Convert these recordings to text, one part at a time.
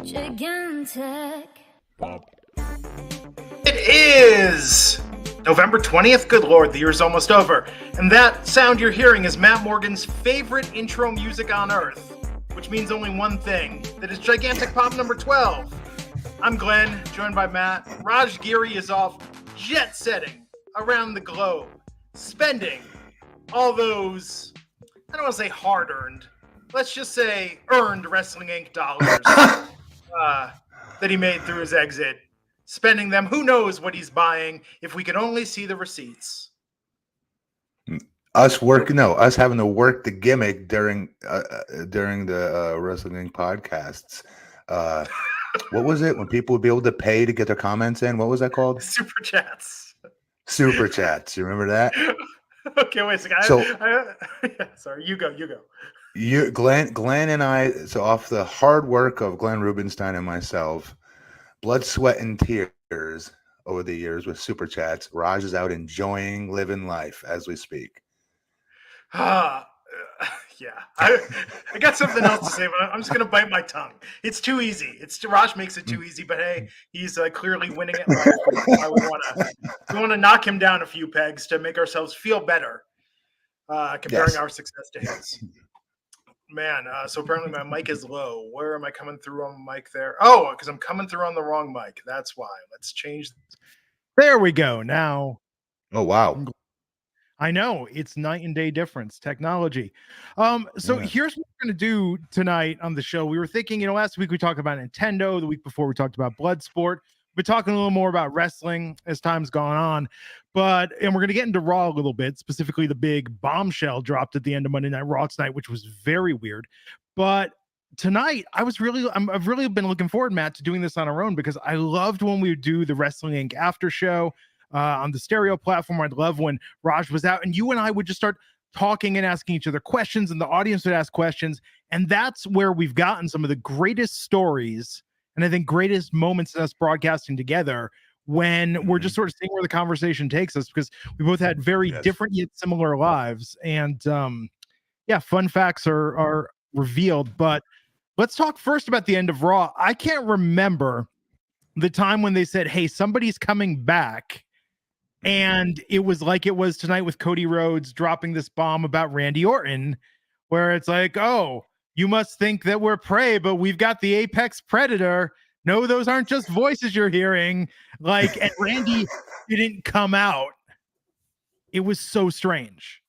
Gigantic. It is November 20th. Good Lord, the year's almost over. And that sound you're hearing is Matt Morgan's favorite intro music on earth, which means only one thing, that is Gigantic Pop number 12. I'm Glenn, joined by Matt. Raj Giri is off jet-setting around the globe, spending all those, I don't want to say hard-earned, let's just say earned Wrestling Inc. dollars that he made through his exit. Spending them, who knows what he's buying, if we could only see the receipts. Us having to work the gimmick during the Wrestling Inc. podcasts. What was it when people would be able to pay to get their comments in? What was that called? Super chats. Super chats. You remember that? Okay, wait a second. Sorry, you go. Glenn and I, so off the hard work of Glenn Rubenstein and myself, blood, sweat, and tears over the years with super chats, Raj is out enjoying living life as we speak. Yeah. I got something else to say, but I'm just going to bite my tongue. It's too easy. Raj makes it too easy, but hey, he's clearly winning it. We want to knock him down a few pegs to make ourselves feel better, comparing our success to his. Man, so apparently my mic is low. Where am I coming through on the mic there? Oh, because I'm coming through on the wrong mic. That's why. Let's change. There we go. Now. Oh, wow. I know. It's night and day difference. Technology. Here's what we're going to do tonight on the show. We were thinking, last week we talked about Nintendo. The week before we talked about Bloodsport. We're talking a little more about wrestling as time's gone on, and we're going to get into Raw a little bit, specifically the big bombshell dropped at the end of Monday Night Raw tonight, which was very weird. But tonight, I've really been looking forward, Matt, to doing this on our own, because I loved when we would do the Wrestling Inc. after show on the stereo platform. I'd love when Raj was out and you and I would just start talking and asking each other questions, and the audience would ask questions. And that's where we've gotten some of the greatest stories and I think greatest moments of us broadcasting together, when we're just sort of seeing where the conversation takes us, because we both had very different yet similar lives. And fun facts are revealed. But let's talk first about the end of Raw. I can't remember the time when they said, hey, somebody's coming back. And it was like it was tonight with Cody Rhodes dropping this bomb about Randy Orton, where it's like, oh, you must think that we're prey, but we've got the apex predator. No, those aren't just voices you're hearing. And Randy didn't come out. It was so strange.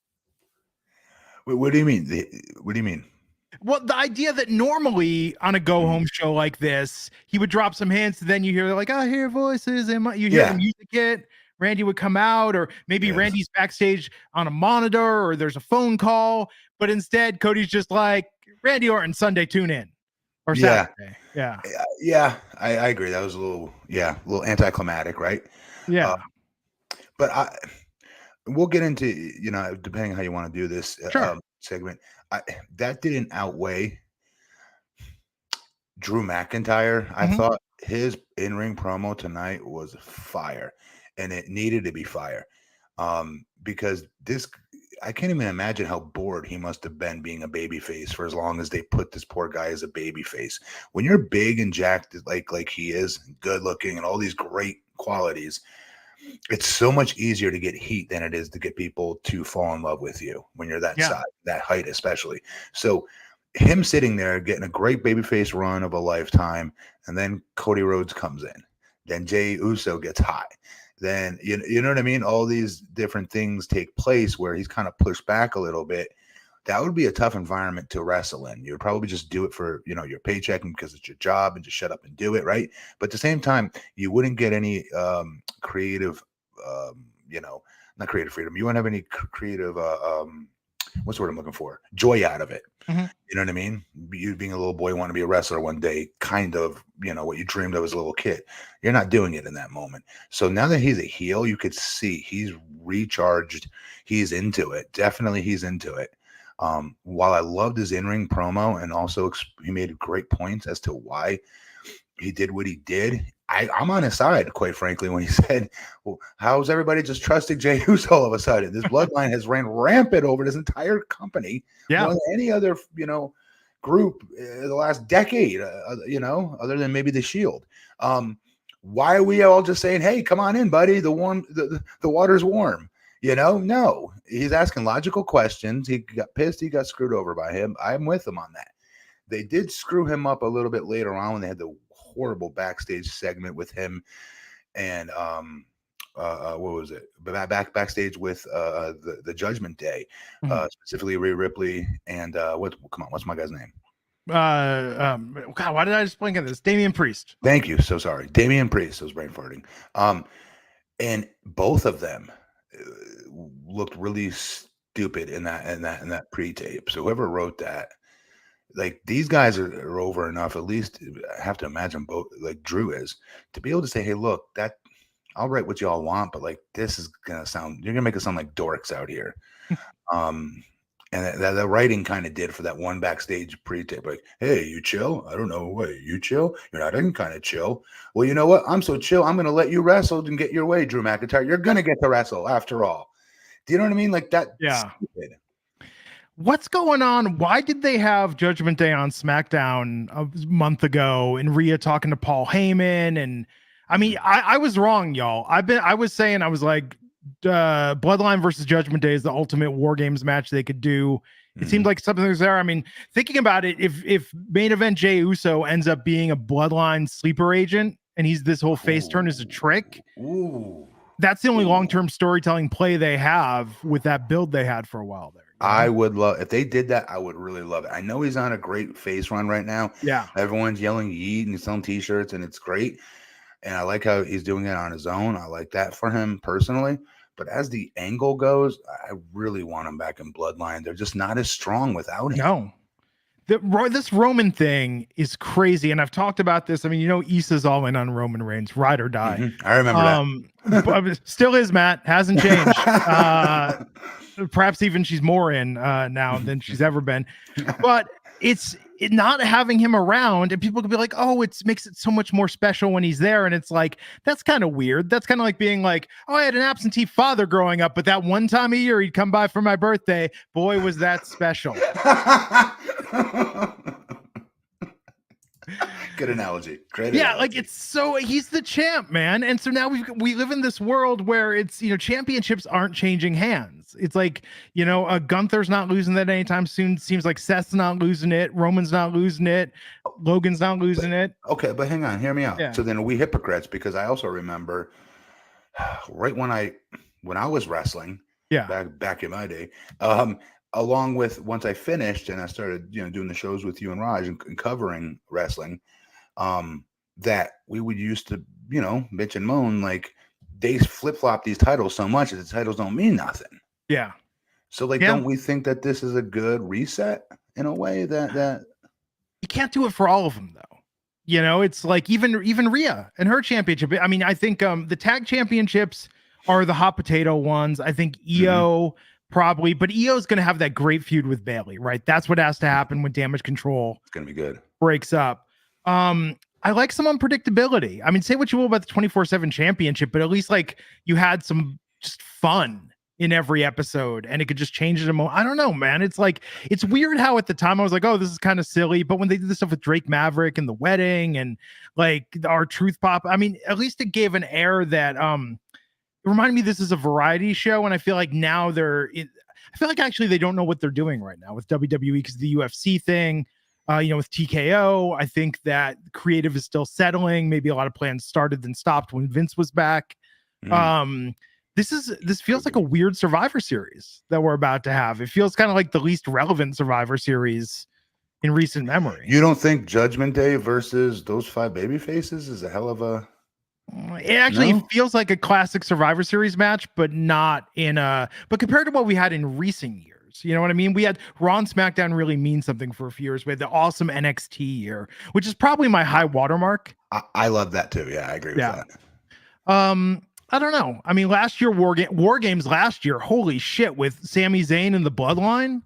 Wait, what do you mean? What do you mean? Well, the idea that normally on a go-home show like this, he would drop some hints, and then you hear I hear voices, and you hear the music hit. Randy would come out, or maybe Randy's backstage on a monitor, or there's a phone call. But instead, Cody's just like, Randy Orton, Sunday, tune in. Or Saturday. Yeah, I agree. That was a little anticlimactic, right? Yeah. But we'll get into, depending on how you want to do this segment. That didn't outweigh Drew McIntyre. I thought his in-ring promo tonight was fire, and it needed to be fire, because I can't even imagine how bored he must have been being a babyface for as long as they put this poor guy as a babyface. When you're big and jacked like he is, good looking, and all these great qualities, it's so much easier to get heat than it is to get people to fall in love with you when you're that size, that height especially. So him sitting there getting a great babyface run of a lifetime, and then Cody Rhodes comes in, then Jey Uso gets hot. Then you know what I mean? All these different things take place where he's kind of pushed back a little bit. That would be a tough environment to wrestle in. You would probably just do it for, your paycheck and because it's your job, and just shut up and do it, right? But at the same time, you wouldn't get any creative, not creative freedom. You wouldn't have any creative, what's the word I'm looking for? Joy out of it. Mm-hmm. You know what I mean? You being a little boy, want to be a wrestler one day, kind of, what you dreamed of as a little kid. You're not doing it in that moment. So now that he's a heel, you could see he's recharged. He's into it. Definitely he's into it. While I loved his in-ring promo, and also he made great points as to why he did what he did, I'm on his side, quite frankly, when he said, well, how's everybody just trusting Jey Uso all of a sudden? This bloodline has ran rampant over this entire company. Yeah. More than any other, group the last decade, other than maybe the Shield. Why are we all just saying, hey, come on in, buddy? The water's warm. No, he's asking logical questions. He got pissed. He got screwed over by him. I'm with him on that. They did screw him up a little bit later on when they had the horrible backstage segment with him and what was it? Backstage with the Judgment Day, specifically Rhea Ripley and what's my guy's name? God, why did I just blink at this? Damian Priest. Thank you. So sorry, Damian Priest. I was brain farting. And both of them looked really stupid in that pre-tape. So whoever wrote that, like, these guys are over enough. At least I have to imagine both, like Drew is, to be able to say, hey, look, that I'll write what y'all want, but like this is you're gonna make it sound like dorks out here. And the writing kind of did for that one backstage pre-tape, like, hey, you chill? I don't know. What, you chill? You're not even kind of chill. Well, you know what? I'm so chill. I'm going to let you wrestle and get your way, Drew McIntyre. You're going to get to wrestle after all. Do you know what I mean? Like that. Yeah. Stupid. What's going on? Why did they have Judgment Day on SmackDown a month ago and Rhea talking to Paul Heyman? And I mean, I was wrong, y'all. I was saying, I was like, Bloodline versus Judgment Day is the ultimate War Games match they could do. It seemed like something was there. I mean, thinking about it, if main event Jey Uso ends up being a Bloodline sleeper agent and he's this whole face turn is a trick, that's the only long-term storytelling play they have with that build they had for a while there. I would love, if they did that, I would really love it. I know he's on a great face run right now. Yeah. Everyone's yelling yeet and he's selling t-shirts and it's great. And I like how he's doing it on his own. I like that for him personally. But as the angle goes, I really want him back in Bloodline. They're just not as strong without him. No. This Roman thing is crazy. And I've talked about this. I mean, Issa's all in on Roman Reigns, ride or die. I remember that. Still is, Matt. Hasn't changed. Perhaps even she's more in now than she's ever been. But it's not having him around, and people could be like, oh, it makes it so much more special when he's there. And it's like, that's kind of weird. That's kind of like being like, oh, I had an absentee father growing up, but that one time a year he'd come by for my birthday. Boy, was that special. Good analogy. Great. Yeah, analogy. Like he's the champ, man. And so now we live in this world where it's, championships aren't changing hands. It's like, Gunther's not losing that anytime soon. Seems like Seth's not losing it. Roman's not losing it. Logan's not losing it. Okay, but hang on, hear me out. Yeah. So then are we hypocrites? Because I also remember right when I was wrestling, back in my day, along with once I finished and I started, doing the shows with you and Raj and covering wrestling, that we would used to, bitch and moan, like they flip-flop these titles so much that the titles don't mean nothing. Yeah. So don't we think that this is a good reset in a way that you can't do it for all of them though? It's like even Rhea and her championship. I mean, I think the tag championships are the hot potato ones. I think EO probably, but EO's going to have that great feud with Bayley, right? That's what has to happen when Damage Control it's going to be good. Breaks up. I like some unpredictability. I mean, say what you will about the 24/7 championship, but at least like you had some just fun in every episode and it could just change it a moment. I don't know, man. It's like, it's weird how at the time I was like, oh, this is kind of silly. But when they did this stuff with Drake Maverick and the wedding and like our Truth Pop, I mean, at least it gave an air that, it reminded me this is a variety show. And I feel like now I feel like actually they don't know what they're doing right now with WWE because the UFC thing, with TKO, I think that creative is still settling. Maybe a lot of plans started and stopped when Vince was back. This feels like a weird Survivor Series that we're about to have. It feels kind of like the least relevant Survivor Series in recent memory. You don't think Judgment Day versus those 5 baby faces is a hell of a... It actually feels like a classic Survivor Series match, but not but compared to what we had in recent years. You know what I mean? We had Raw and SmackDown really mean something for a few years. We had the awesome NXT year, which is probably my high watermark. I love that too. Yeah, I agree with that. I don't know. I mean, last year, War Games last year, holy shit, with Sami Zayn and the Bloodline.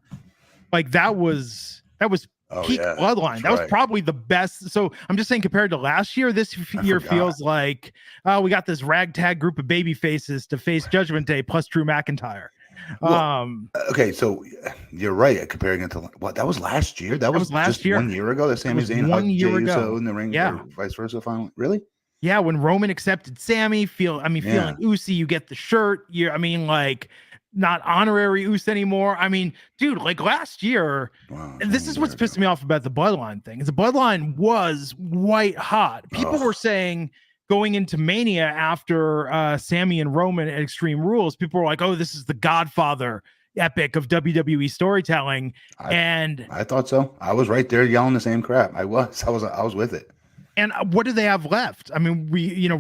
Like that was peak Bloodline. That was probably the best. So I'm just saying, compared to last year, this year feels like, we got this ragtag group of baby faces to face Judgment Day plus Drew McIntyre. Okay, so you're right. Comparing it to what that was last year. That was last just year. 1 year ago. That Sami Zayn one hugged Jey year Uso ago. in the ring, Yeah. or vice versa. Finally, really? Yeah, when Roman accepted Sammy, feeling Usi, you get the shirt. Not honorary Uso anymore. I mean, dude, like last year, Wow, this is what's pissing me off about the Bloodline thing. Is the Bloodline was white hot. People were saying going into Mania after Sammy and Roman at Extreme Rules, people were like, "Oh, this is the Godfather epic of WWE storytelling." I thought so. I was right there yelling the same crap. I was with it. And what do they have left? I mean,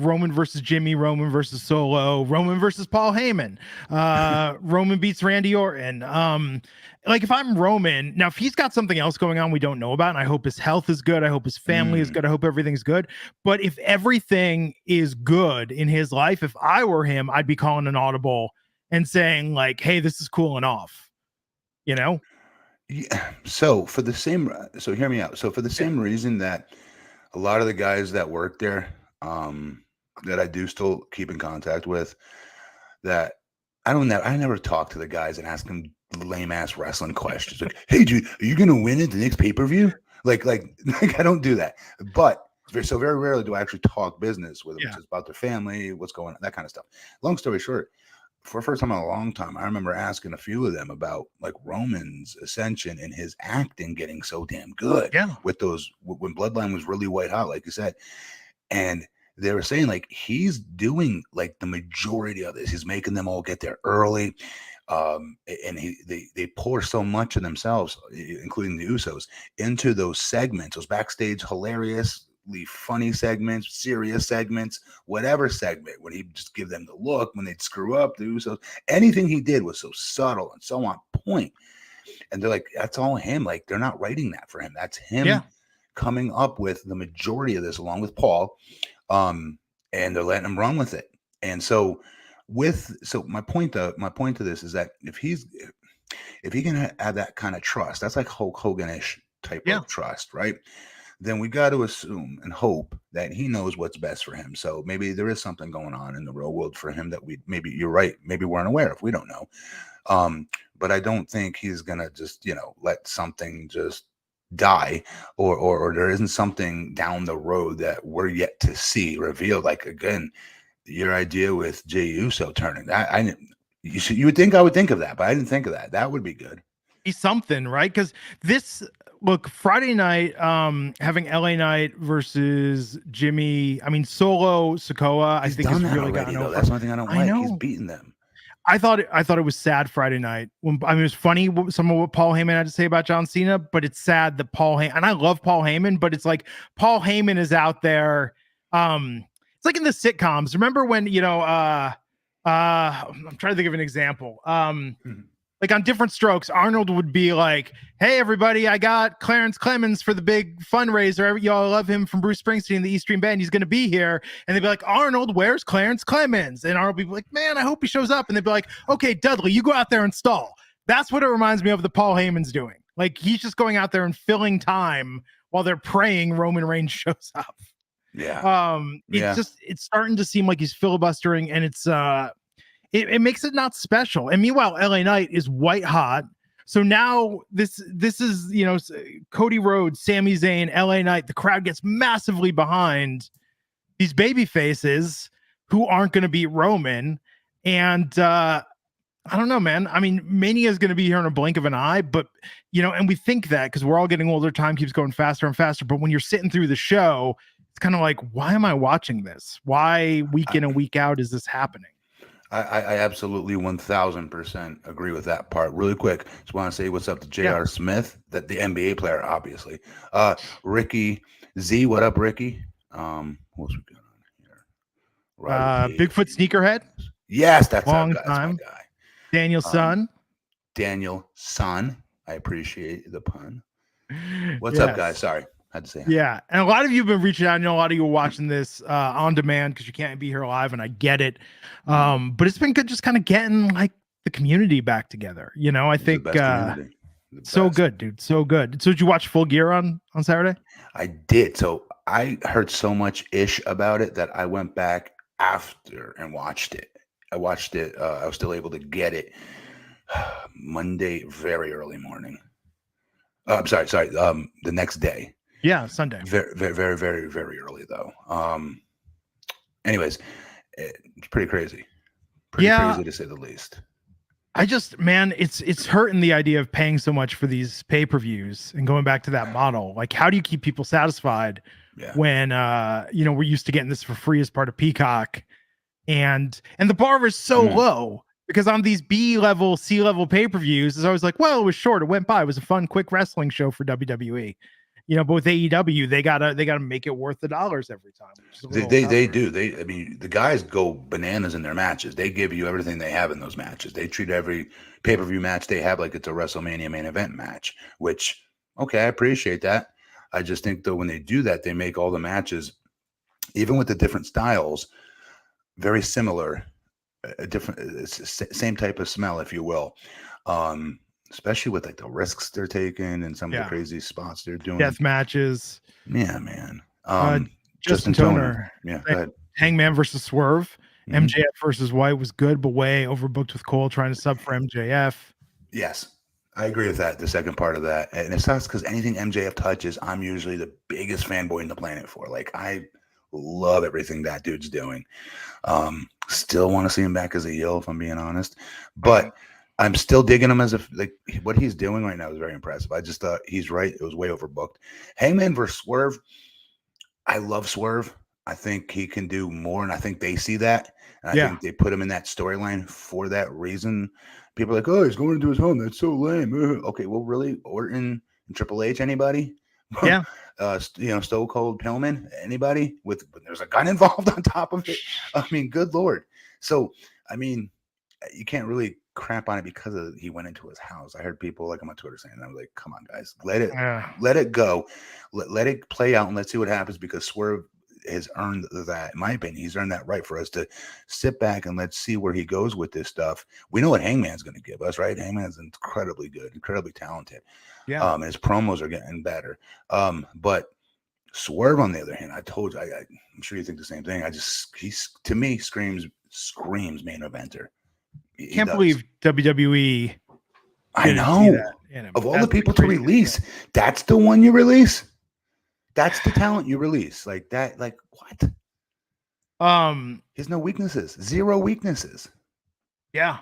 Roman versus Jimmy, Roman versus Solo, Roman versus Paul Heyman, Roman beats Randy Orton. If I'm Roman, now if he's got something else going on we don't know about, and I hope his health is good, I hope his family is good, I hope everything's good. But if everything is good in his life, if I were him, I'd be calling an audible and saying like, "Hey, this is cooling off," Yeah. So hear me out. So for the same reason that a lot of the guys that work there, that I do still keep in contact with, that I never talk to the guys and ask them lame ass wrestling questions. Like, "Hey, dude, are you gonna win at the next pay-per-view?" Like I don't do that. But so very rarely do I actually talk business with them, just about their family, what's going on, that kind of stuff. Long story short, for the first time in a long time, I remember asking a few of them about like Roman's ascension and his acting getting so damn good. Yeah. With those, when Bloodline was really white hot, like you said. And they were saying like he's doing like the majority of this. He's making them all get there early. And they pour so much of themselves, including the Usos, into those segments, those backstage hilarious, funny segments, serious segments, whatever segment, when he just give them the look, when they'd screw up, the Usos, anything he did was so subtle and so on point. And they're like, that's all him. Like, they're not writing that for him. That's him coming up with the majority of this along with Paul. And they're letting him run with it. And so my point to this is that if he can have that kind of trust, that's like Hulk Hogan-ish type of trust, right? Then we got to assume and hope that he knows what's best for him. So maybe there is something going on in the real world for him that maybe you're right, maybe we're unaware of. We don't know. But I don't think he's gonna just, let something just die, or there isn't something down the road that we're yet to see revealed. Like, again, your idea with Jey Uso turning that, you would think I would think of that, but I didn't think of that. That would be good. Be something, right? Because Friday night, having LA Knight versus Jimmy, Solo Sikoa, I think has really gotten over. That's one thing I don't like. He's beating them. I thought it was sad Friday night. It was funny some of what Paul Heyman had to say about John Cena, but it's sad that Paul Heyman, and I love Paul Heyman, but it's like Paul Heyman is out there. It's like in the sitcoms. Remember when I'm trying to think of an example. Like on Different Strokes, Arnold would be like, "Hey, everybody, I got Clarence Clemens for the big fundraiser. Y'all love him from Bruce Springsteen, the E Street Band. He's going to be here." And they'd be like, "Arnold, where's Clarence Clemens?" And Arnold would be like, "Man, I hope he shows up." And they'd be like, "Okay, Dudley, you go out there and stall." That's what it reminds me of that Paul Heyman's doing. Like, he's just going out there and filling time while they're praying Roman Reigns shows up. Yeah. It's starting to seem like he's filibustering, and it makes it not special. And meanwhile, LA Knight is white hot. So now this is, Cody Rhodes, Sami Zayn, LA Knight, the crowd gets massively behind these baby faces who aren't going to beat Roman. And I don't know, man. Mania is going to be here in a blink of an eye, but and we think that because we're all getting older, time keeps going faster and faster. But when you're sitting through the show, it's kind of like, why am I watching this? Why week in and week out is this happening? I absolutely 1000% agree with that part. Really quick, just want to say what's up to J.R. Smith, that the NBA player, obviously. Ricky Z, what up, Ricky? What else we got on here? Bigfoot Sneakerhead. Yes, that's long that's time. my guy. Daniel Son. Daniel Son. I appreciate the pun. What's up, guys? Sorry. Had to say yeah, and a lot of you have been reaching out. I know a lot of you are watching this on demand because you can't be here live, and I get it. But it's been good just kind of getting like the community back together. I think so good, dude. So good. So did you watch Full Gear on Saturday? I did. So I heard so much ish about it that I went back after and watched it. I watched it. I was still able to get it Monday, very early morning. I'm sorry. The next day. Yeah, Sunday. Very, very, very, very, very early though. Anyways, it's pretty crazy. Pretty crazy to say the least. I just, man, it's hurting the idea of paying so much for these pay-per-views and going back to that model. Like, how do you keep people satisfied when we're used to getting this for free as part of Peacock, and the bar is so low because on these B-level, C-level pay-per-views, it's always like, well, it was short, it went by, it was a fun, quick wrestling show for WWE. But with AEW, they gotta make it worth the dollars every time. They do. I mean, the guys go bananas in their matches. They give you everything they have in those matches. They treat every pay-per-view match they have like it's a WrestleMania main event match, which, okay, I appreciate that. I just think though when they do that, they make all the matches, even with the different styles, very similar, same type of smell, if you will. Especially with like the risks they're taking and some of the crazy spots they're doing. Death matches. Yeah, man. Justin Toner. Yeah, go ahead. Hangman versus Swerve. MJF versus White was good, but way overbooked with Cole trying to sub for MJF. Yes, I agree with that. The second part of that. And it sucks because anything MJF touches, I'm usually the biggest fanboy in the planet for. Like, I love everything that dude's doing. Still want to see him back as a heel, if I'm being honest. But I'm still digging him what he's doing right now is very impressive. I just thought he's right. It was way overbooked. Hangman versus Swerve. I love Swerve. I think he can do more, and I think they see that. And I think they put him in that storyline for that reason. People are like, oh, he's going into his home. That's so lame. Okay, well, really? Orton and Triple H, anybody? Yeah. Stone Cold Pillman, anybody? There's a gun involved on top of it. I mean, good Lord. So, I mean, you can't really crap on it because he went into his house. I heard people like on my Twitter saying that. I was like, come on, guys, let it go, let it play out, and let's see what happens, because Swerve has earned that. In my opinion, he's earned that right for us to sit back and let's see where he goes with this stuff. We know what Hangman's going to give us, right? Hangman's incredibly good, incredibly talented. Yeah. His promos are getting better. But Swerve, on the other hand, I told you, I'm sure you think the same thing. He's to me screams main eventer. Can't believe WWE. I know. Of all the people to release, that's the one you release. That's the talent you release. Like that. Like what? There's no weaknesses. Zero weaknesses. Yeah.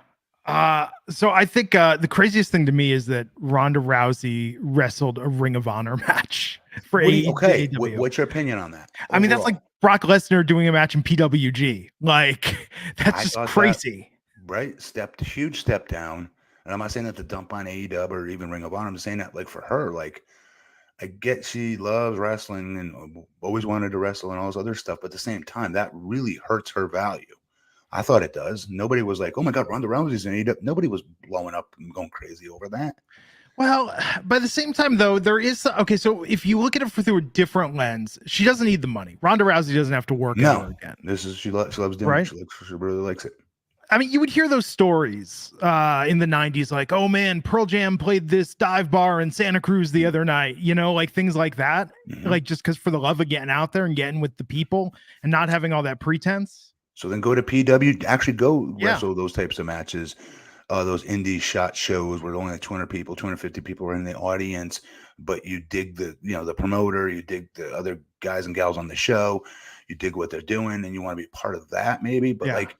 So I think the craziest thing to me is that Ronda Rousey wrestled a Ring of Honor match for AEW. Okay, what's your opinion on that? Overall? I mean, that's like Brock Lesnar doing a match in PWG. Like, that's just crazy. Right? Huge step down. And I'm not saying that to dump on AEW or even Ring of Honor. I'm just saying that, like, for her, like, I get she loves wrestling and always wanted to wrestle and all this other stuff, but at the same time, that really hurts her value. I thought it does. Nobody was like, oh my God, Ronda Rousey's in AEW. Nobody was blowing up and going crazy over that. Well, by the same time, though, there is okay. So if you look at it through a different lens, she doesn't need the money. Ronda Rousey doesn't have to work ever again. She loves doing it. She really likes it. I mean, you would hear those stories in the 90s, like, oh man, Pearl Jam played this dive bar in Santa Cruz the other night, like things like that. Like, just because for the love of getting out there and getting with the people and not having all that pretense. So then go to PW, actually go wrestle those types of matches. Those indie shot shows where only like 200 people, 250 people are in the audience, but you dig the promoter, you dig the other guys and gals on the show, you dig what they're doing, and you want to be part of that maybe. But like,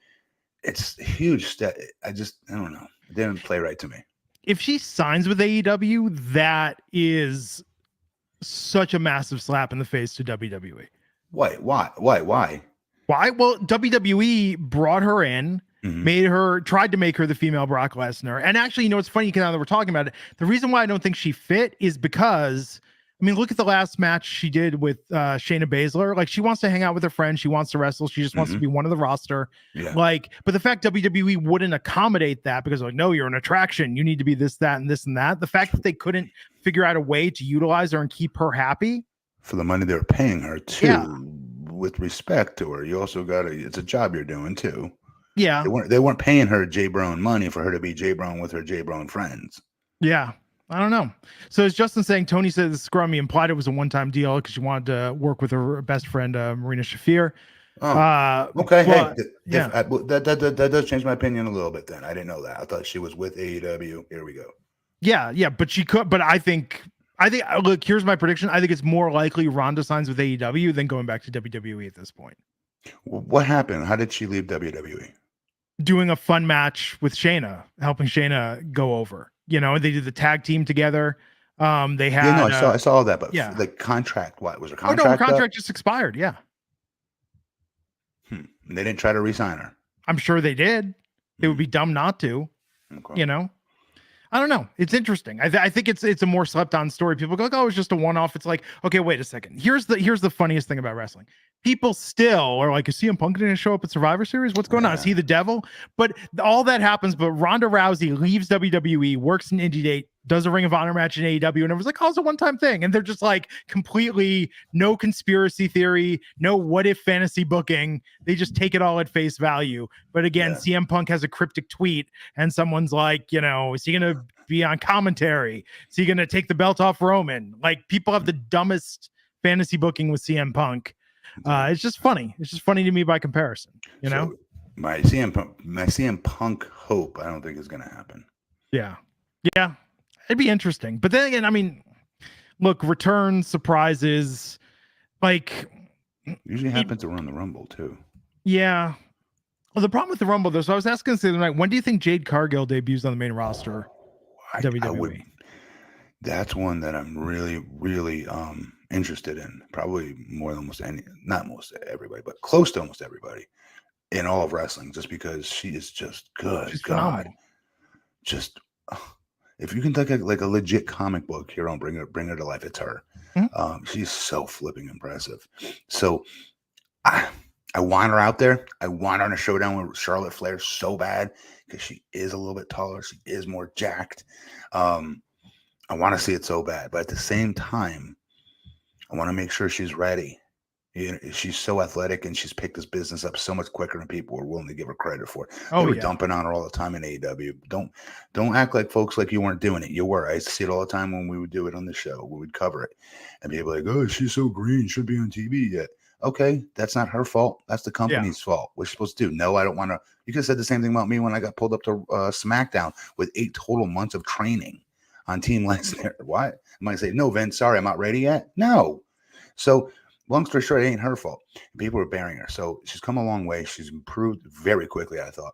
it's a huge step. I don't know. It didn't play right to me. If she signs with AEW, that is such a massive slap in the face to WWE. Why? Why? Well, WWE brought her in, tried to make her the female Brock Lesnar. And actually, it's funny, now that we're talking about it, the reason why I don't think she fit is because, I mean, look at the last match she did with Shayna Baszler. Like, she wants to hang out with her friends. She wants to wrestle. She just wants to be one of the roster. Yeah. Like, but the fact WWE wouldn't accommodate that because, like, no, you're an attraction. You need to be this, that, and this and that. The fact that they couldn't figure out a way to utilize her and keep her happy. For the money they were paying her, too. Yeah. With respect to her, you also it's a job you're doing too. Yeah, they weren't paying her J Brown money for her to be J Brown with her J Brown friends. Yeah, I don't know. So as Justin saying, Tony said the scrummy implied it was a one-time deal because she wanted to work with her best friend Marina Shafir. Okay. But, That does change my opinion a little bit. Then I didn't know that. I thought she was with AEW. Here we go. Yeah, but she could. But I think. Look, here's my prediction. I think it's more likely Ronda signs with AEW than going back to WWE at this point. What happened? How did she leave WWE? Doing a fun match with Shayna, helping Shayna go over. They did the tag team together. They had. I saw all that, but yeah, the contract. What was her contract? contract? Her contract just expired. Yeah. They didn't try to re-sign her. I'm sure they did. It would be dumb not to. Okay. I don't know. It's interesting. I think it's a more slept on story. People go like, oh, it's just a one-off. It's like, okay, wait a second. Here's the funniest thing about wrestling. People still are like, is CM Punk going to show up at Survivor Series? What's going on? Is he the devil? But all that happens. But Ronda Rousey leaves WWE, works in Indie Date, does a Ring of Honor match in AEW, and it was like, oh, it's a one-time thing. And they're just like completely no conspiracy theory, no what if fantasy booking. They just take it all at face value. But again, CM Punk has a cryptic tweet, and someone's like, is he going to be on commentary? Is he going to take the belt off Roman? Like, people have the dumbest fantasy booking with CM Punk. It's just funny. It's just funny to me by comparison. So my CM Punk hope, I don't think is going to happen. Yeah. It'd be interesting. But then again, I mean, look, returns, surprises, like usually happens around the Rumble too. Yeah. Well, the problem with the Rumble, though, so I was asking the other night, when do you think Jade Cargill debuts on the main roster? WWE. That's one that I'm really, really interested in. Probably more than not most everybody, but close to almost everybody in all of wrestling, just because she is just good. She's phenomenal. Just if you can take like a legit comic book hero and bring her to life, it's her. Mm-hmm. She's so flipping impressive. So I want her out there. I want her in a showdown with Charlotte Flair so bad because she is a little bit taller. She is more jacked. I want to see it so bad, but at the same time, I want to make sure she's ready. She's so athletic, and she's picked this business up so much quicker than people are willing to give her credit for. They were dumping on her all the time in AEW. Don't act like folks like you weren't doing it. You were. I used to see it all the time when we would do it on the show. We would cover it, and people were like, "Oh, she's so green, should be on TV yet." Okay, that's not her fault. That's the company's fault. What's she supposed to do? No, I don't want to. You could have said the same thing about me when I got pulled up to SmackDown with 8 total months of training on Team Lesnar. Why? I might say, no, Vince, sorry, I'm not ready yet. No. So long story short, it ain't her fault. People are bearing her. So she's come a long way. She's improved very quickly, I thought.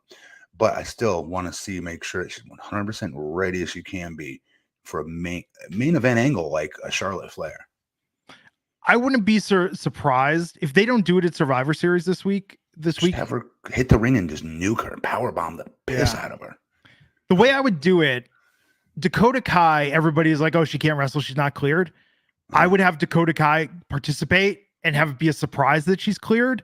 But I still want to make sure that she's 100% ready as she can be for a main event angle like a Charlotte Flair. I wouldn't be surprised if they don't do it at Survivor Series this week. Just have her hit the ring and just nuke her, powerbomb the piss out of her. The way I would do it, Dakota Kai, everybody's like, oh, she can't wrestle, she's not cleared. I would have Dakota Kai participate and have it be a surprise that she's cleared,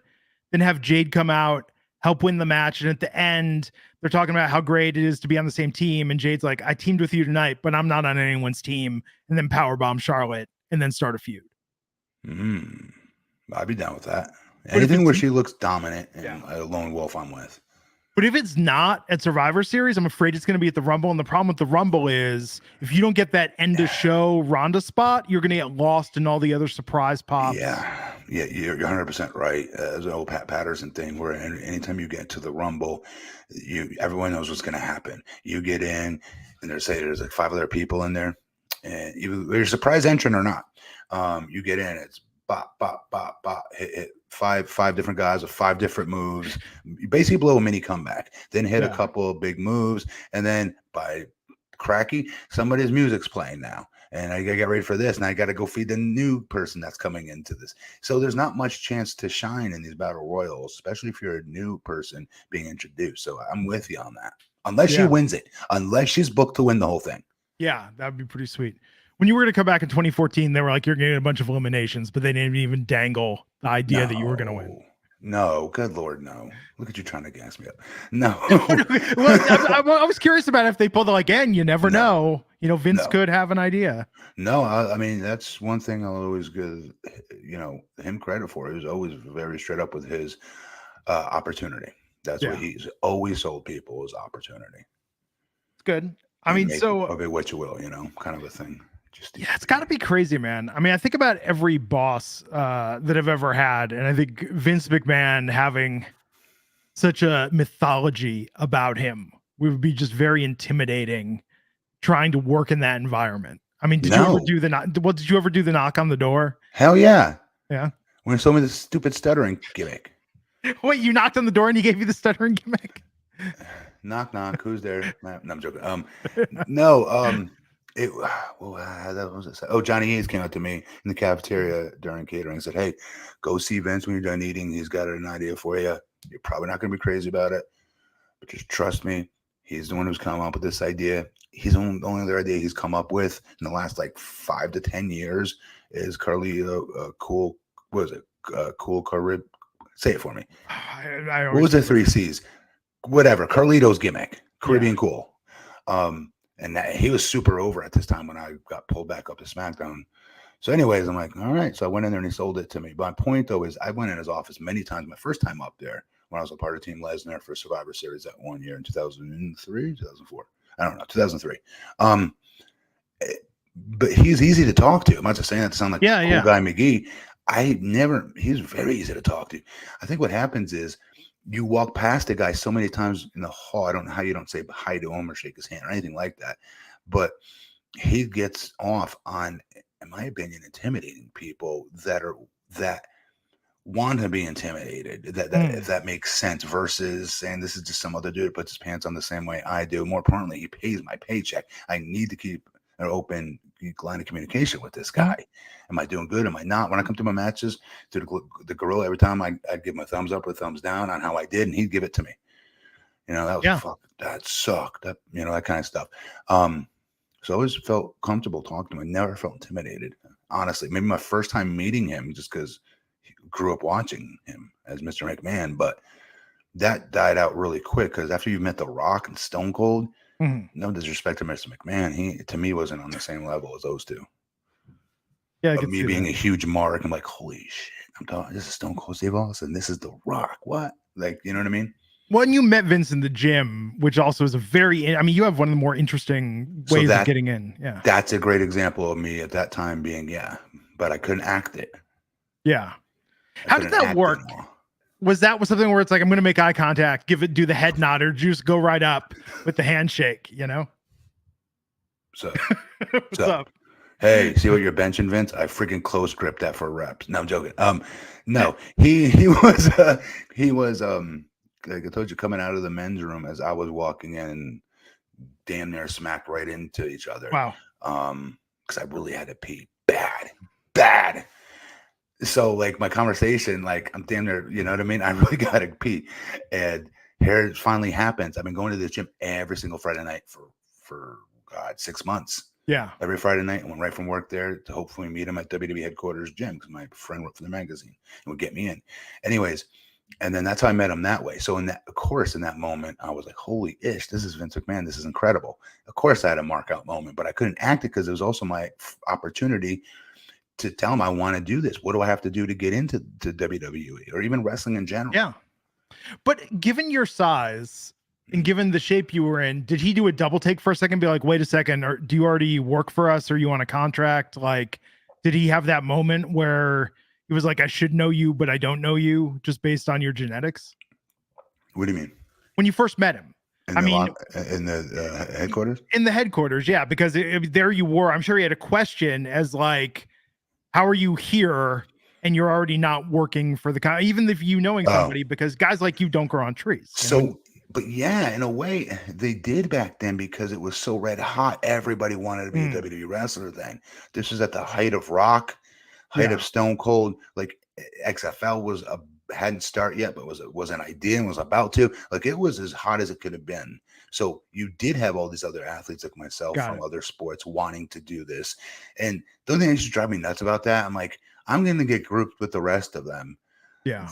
then have Jade come out, help win the match, and at the end, they're talking about how great it is to be on the same team, and Jade's like, I teamed with you tonight, but I'm not on anyone's team, and then powerbomb Charlotte, and then start a feud. I'd be down with that. Anything where she looks dominant and a lone wolf, I'm with. But if it's not at Survivor Series, I'm afraid it's going to be at the Rumble. And the problem with the Rumble is if you don't get that end of show Ronda spot, you're going to get lost in all the other surprise pops. Yeah, you're 100% right. There's an old Pat Patterson thing where anytime you get to the Rumble, everyone knows what's going to happen. You get in, and there's like 5 other people in there, and you're a surprise entrant or not. You get in, it's bop, bop, bop, bop, hit 5 different guys with 5 different moves. You basically blow a mini comeback, then hit a couple of big moves, and then by cracky, somebody's music's playing now. And I gotta get ready for this, and I gotta go feed the new person that's coming into this. So there's not much chance to shine in these battle royals, especially if you're a new person being introduced. So I'm with you on that. Unless she wins it, unless she's booked to win the whole thing. Yeah, that would be pretty sweet. When you were going to come back in 2014, they were like, you're getting a bunch of eliminations, but they didn't even dangle the idea that you were going to win. No, good Lord, no. Look at you trying to gas me up. No. Well, I was curious about if they pulled it again. You never know. Vince could have an idea. No, I mean, that's one thing I'll always give, him credit for. He was always very straight up with his opportunity. That's what he's always sold people is opportunity. It's good. I mean, of it what you will, kind of a thing. Yeah, it's got to be crazy, man. I mean, I think about every boss that I've ever had, and I think Vince McMahon having such a mythology about him would be just very intimidating trying to work in that environment. I mean, did you ever do the knock? What did you ever do the knock on the door? Hell yeah. Yeah. When he told me this stupid stuttering gimmick. Wait, you knocked on the door and he gave you the stuttering gimmick? Knock, knock. Who's there? No, I'm joking. That was it. Oh, Johnny Hayes came up to me in the cafeteria during catering and said, "Hey, go see Vince when you're done eating. He's got an idea for you. You're probably not going to be crazy about it, but just trust me. He's the one who's come up with this idea. He's the only other idea he's come up with in the last like 5 to 10 years is Carlito Cool. What was it? Cool Carib. Say it for me. What was the 3 C's? Whatever. Carlito's gimmick. Caribbean Cool. And he was super over at this time when I got pulled back up to SmackDown. So anyways, I'm like, all right. So I went in there and he sold it to me. But my point, though, is I went in his office many times. My first time up there when I was a part of Team Lesnar for Survivor Series that one year in 2003, 2004. I don't know, 2003. But he's easy to talk to. I'm not just saying that to sound like cool guy McGee. He's very easy to talk to. I think what happens is you walk past a guy so many times in the hall. I don't know how you don't say hi to him or shake his hand or anything like that. But he gets off on, in my opinion, intimidating people that want to be intimidated. If that makes sense, versus saying this is just some other dude who puts his pants on the same way I do. More importantly, he pays my paycheck. I need to keep an open line of communication with this guy. Am I doing good? Am I not? When I come to my matches, to the gorilla, every time I'd give him a thumbs up or a thumbs down on how I did, and he'd give it to me. That sucked. That kind of stuff. So I always felt comfortable talking to him. I never felt intimidated. Honestly, maybe my first time meeting him, just because he grew up watching him as Mr. McMahon, but that died out really quick because after you met The Rock and Stone Cold, no disrespect to Mr. McMahon, he to me wasn't on the same level as those two. Yeah, me being a huge mark, I'm like, holy shit! I'm talking. This is Stone Cold Steve Austin. This is The Rock. What? Like, you know what I mean? When you met Vince in the gym, which also is you have one of the more interesting ways of getting in. Yeah, that's a great example of me at that time being but I couldn't act it. Yeah. How did that work? Was something where it's like, I'm going to make eye contact, do the head nod, or just go right up with the handshake, So, what's up? Hey, see what you're benching, Vince? I freaking close gripped that for reps. No, I'm joking. No, he was like I told you, coming out of the men's room as I was walking in, and damn near smacked right into each other. Wow. Because I really had to pee bad. So like my conversation, like I'm damn near, you know what I mean? I really got to pee. And here it finally happens. I've been going to the gym every single Friday night for 6 months. Yeah. Every Friday night, I went right from work there to hopefully meet him at WWE headquarters gym because my friend worked for the magazine and would get me in. Anyways, and then that's how I met him that way. So in that moment, I was like, holy ish, this is Vince McMahon. This is incredible. Of course, I had a mark out moment, but I couldn't act it because it was also my opportunity to tell him I want to do this. What do I have to do to get into WWE or even wrestling in general? Yeah. But given your size and given the shape you were in, did he do a double take for a second? Be like, wait a second, or do you already work for us? Or you on a contract? Like, did he have that moment where he was like, I should know you, but I don't know you just based on your genetics? What do you mean? When you first met him? In the headquarters? In the headquarters, yeah, because there you were. I'm sure he had a question as like, how are you here? And you're already not working for the even if you knowing somebody, because guys like you don't grow on trees. But yeah, in a way they did back then because it was so red hot. Everybody wanted to be a WWE wrestler then. This was at the height of Rock, height of Stone Cold. Like XFL hadn't started yet, but was an idea and was about to. Like it was as hot as it could have been. So you did have all these other athletes like myself from other sports wanting to do this. And the only thing that used to drive me nuts about that, I'm like, I'm going to get grouped with the rest of them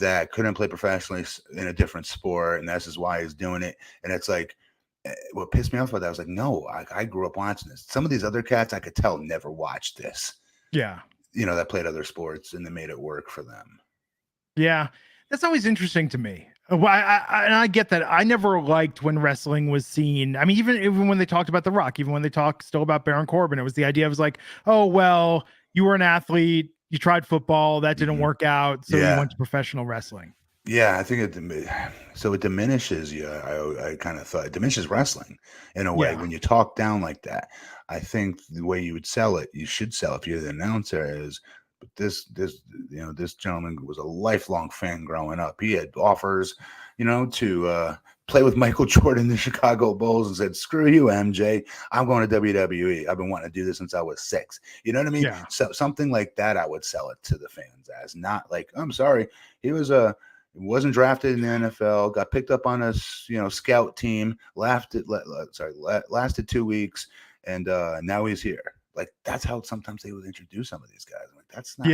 that couldn't play professionally in a different sport. And that's just why he's doing it. And it's like, what pissed me off about that, I was like, no, I grew up watching this. Some of these other cats I could tell never watched this. Yeah. That played other sports and they made it work for them. Yeah. That's always interesting to me. Well, and I get that. I never liked when wrestling was seen. I mean, even when they talked about The Rock, even when they talked still about Baron Corbin, it was the idea. It was like, oh well, you were an athlete, you tried football, that didn't work out, so you went to professional wrestling. Yeah, I think it diminishes. Yeah, I kind of thought it diminishes wrestling in a way when you talk down like that. I think the way you would sell it, you should sell if you're the announcer is. But this gentleman was a lifelong fan growing up. He had offers, to play with Michael Jordan in the Chicago Bulls and said, "Screw you, MJ. I'm going to WWE. I've been wanting to do this since I was 6." You know what I mean? Yeah. So something like that, I would sell it to the fans as, not like, I'm sorry, he wasn't drafted in the NFL, got picked up on a scout team, lasted 2 weeks, and now he's here. Like, that's how sometimes they would introduce some of these guys. I'm like, that's not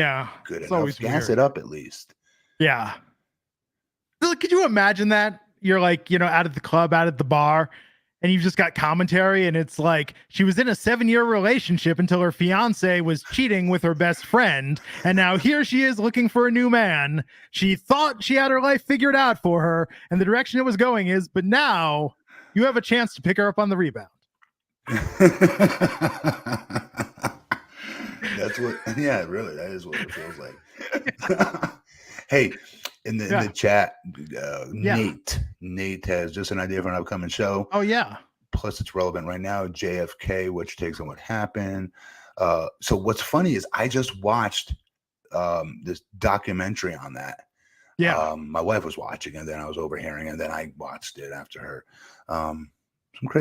good enough. Gas it up at least. Yeah. Could you imagine that? You're like, out at the club, out at the bar, and you've just got commentary, and it's like she was in a 7-year relationship until her fiance was cheating with her best friend, and now here she is looking for a new man. She thought she had her life figured out for her, and the direction it was going is, but now you have a chance to pick her up on the rebound. Really, that is what it feels like. Hey, in the chat, Nate has just an idea for an upcoming show. Oh yeah. Plus it's relevant right now. JFK, which takes on what happened. So what's funny is I just watched this documentary on that. Yeah. My wife was watching, and then I was overhearing, and then I watched it after her.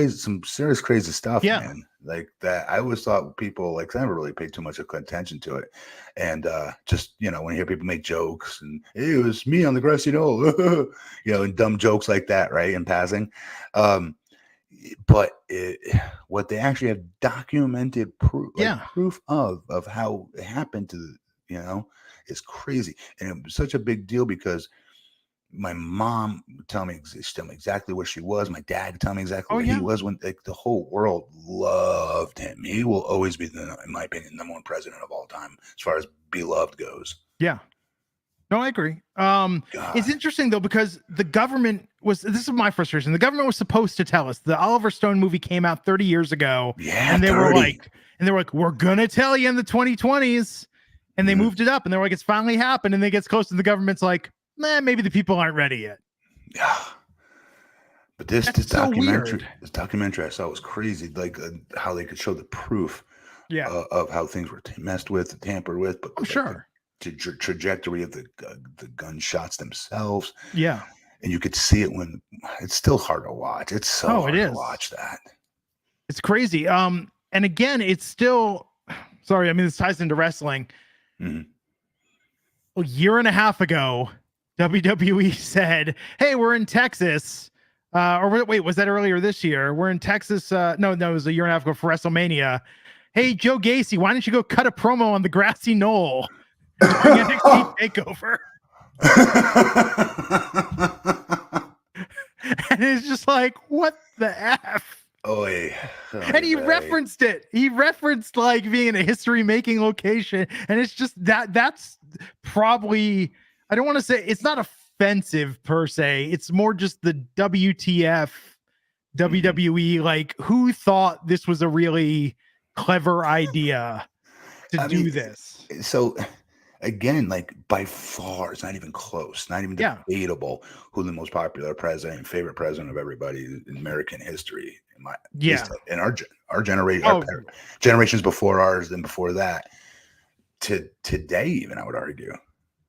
Some serious crazy stuff, man. Like that. I always thought people, like, I never really paid too much attention to it. And just, when you hear people make jokes and, hey, it was me on the grassy knoll, and dumb jokes like that, right, in passing. But what they actually have documented proof, proof of how it happened to, is crazy. And it was such a big deal because my mom would tell me exactly where she was. My dad would tell me exactly where he was when, like, the whole world loved him. He will always be, in my opinion, number one president of all time as far as beloved goes. Yeah. No, I agree. It's interesting though, because the government this is my frustration. The government was supposed to tell us. The Oliver Stone movie came out 30 years ago. Yeah. And they were like, we're going to tell you in the 2020s. And they moved it up, and they're like, it's finally happened. And they gets close, and the government's like, maybe the people aren't ready yet. Yeah. But this documentary I saw was crazy. Like how they could show the proof of how things were messed with, tampered with. But the trajectory of the gunshots themselves. Yeah. And you could see it when it's still hard to watch. It's so hard to watch that. It's crazy. And again, it's still, sorry, I mean, this ties into wrestling. Mm-hmm. A year and a half ago, WWE said, hey, we're in Texas. Or wait, was that earlier this year? We're in Texas. No, it was a year and a half ago for WrestleMania. Hey, Joe Gacy, why don't you go cut a promo on the grassy knoll during NXT TakeOver? And it's just like, what the F? And he referenced it. He referenced like being in a history-making location. And it's just that's probably, I don't want to say, it's not offensive per se. It's more just the WTF, WWE, like, who thought this was a really clever idea to do this? So again, like, by far, it's not even close, not even debatable who the most popular president and favorite president of everybody in American history. In our generation, generations before ours, then before that, to today, even, I would argue.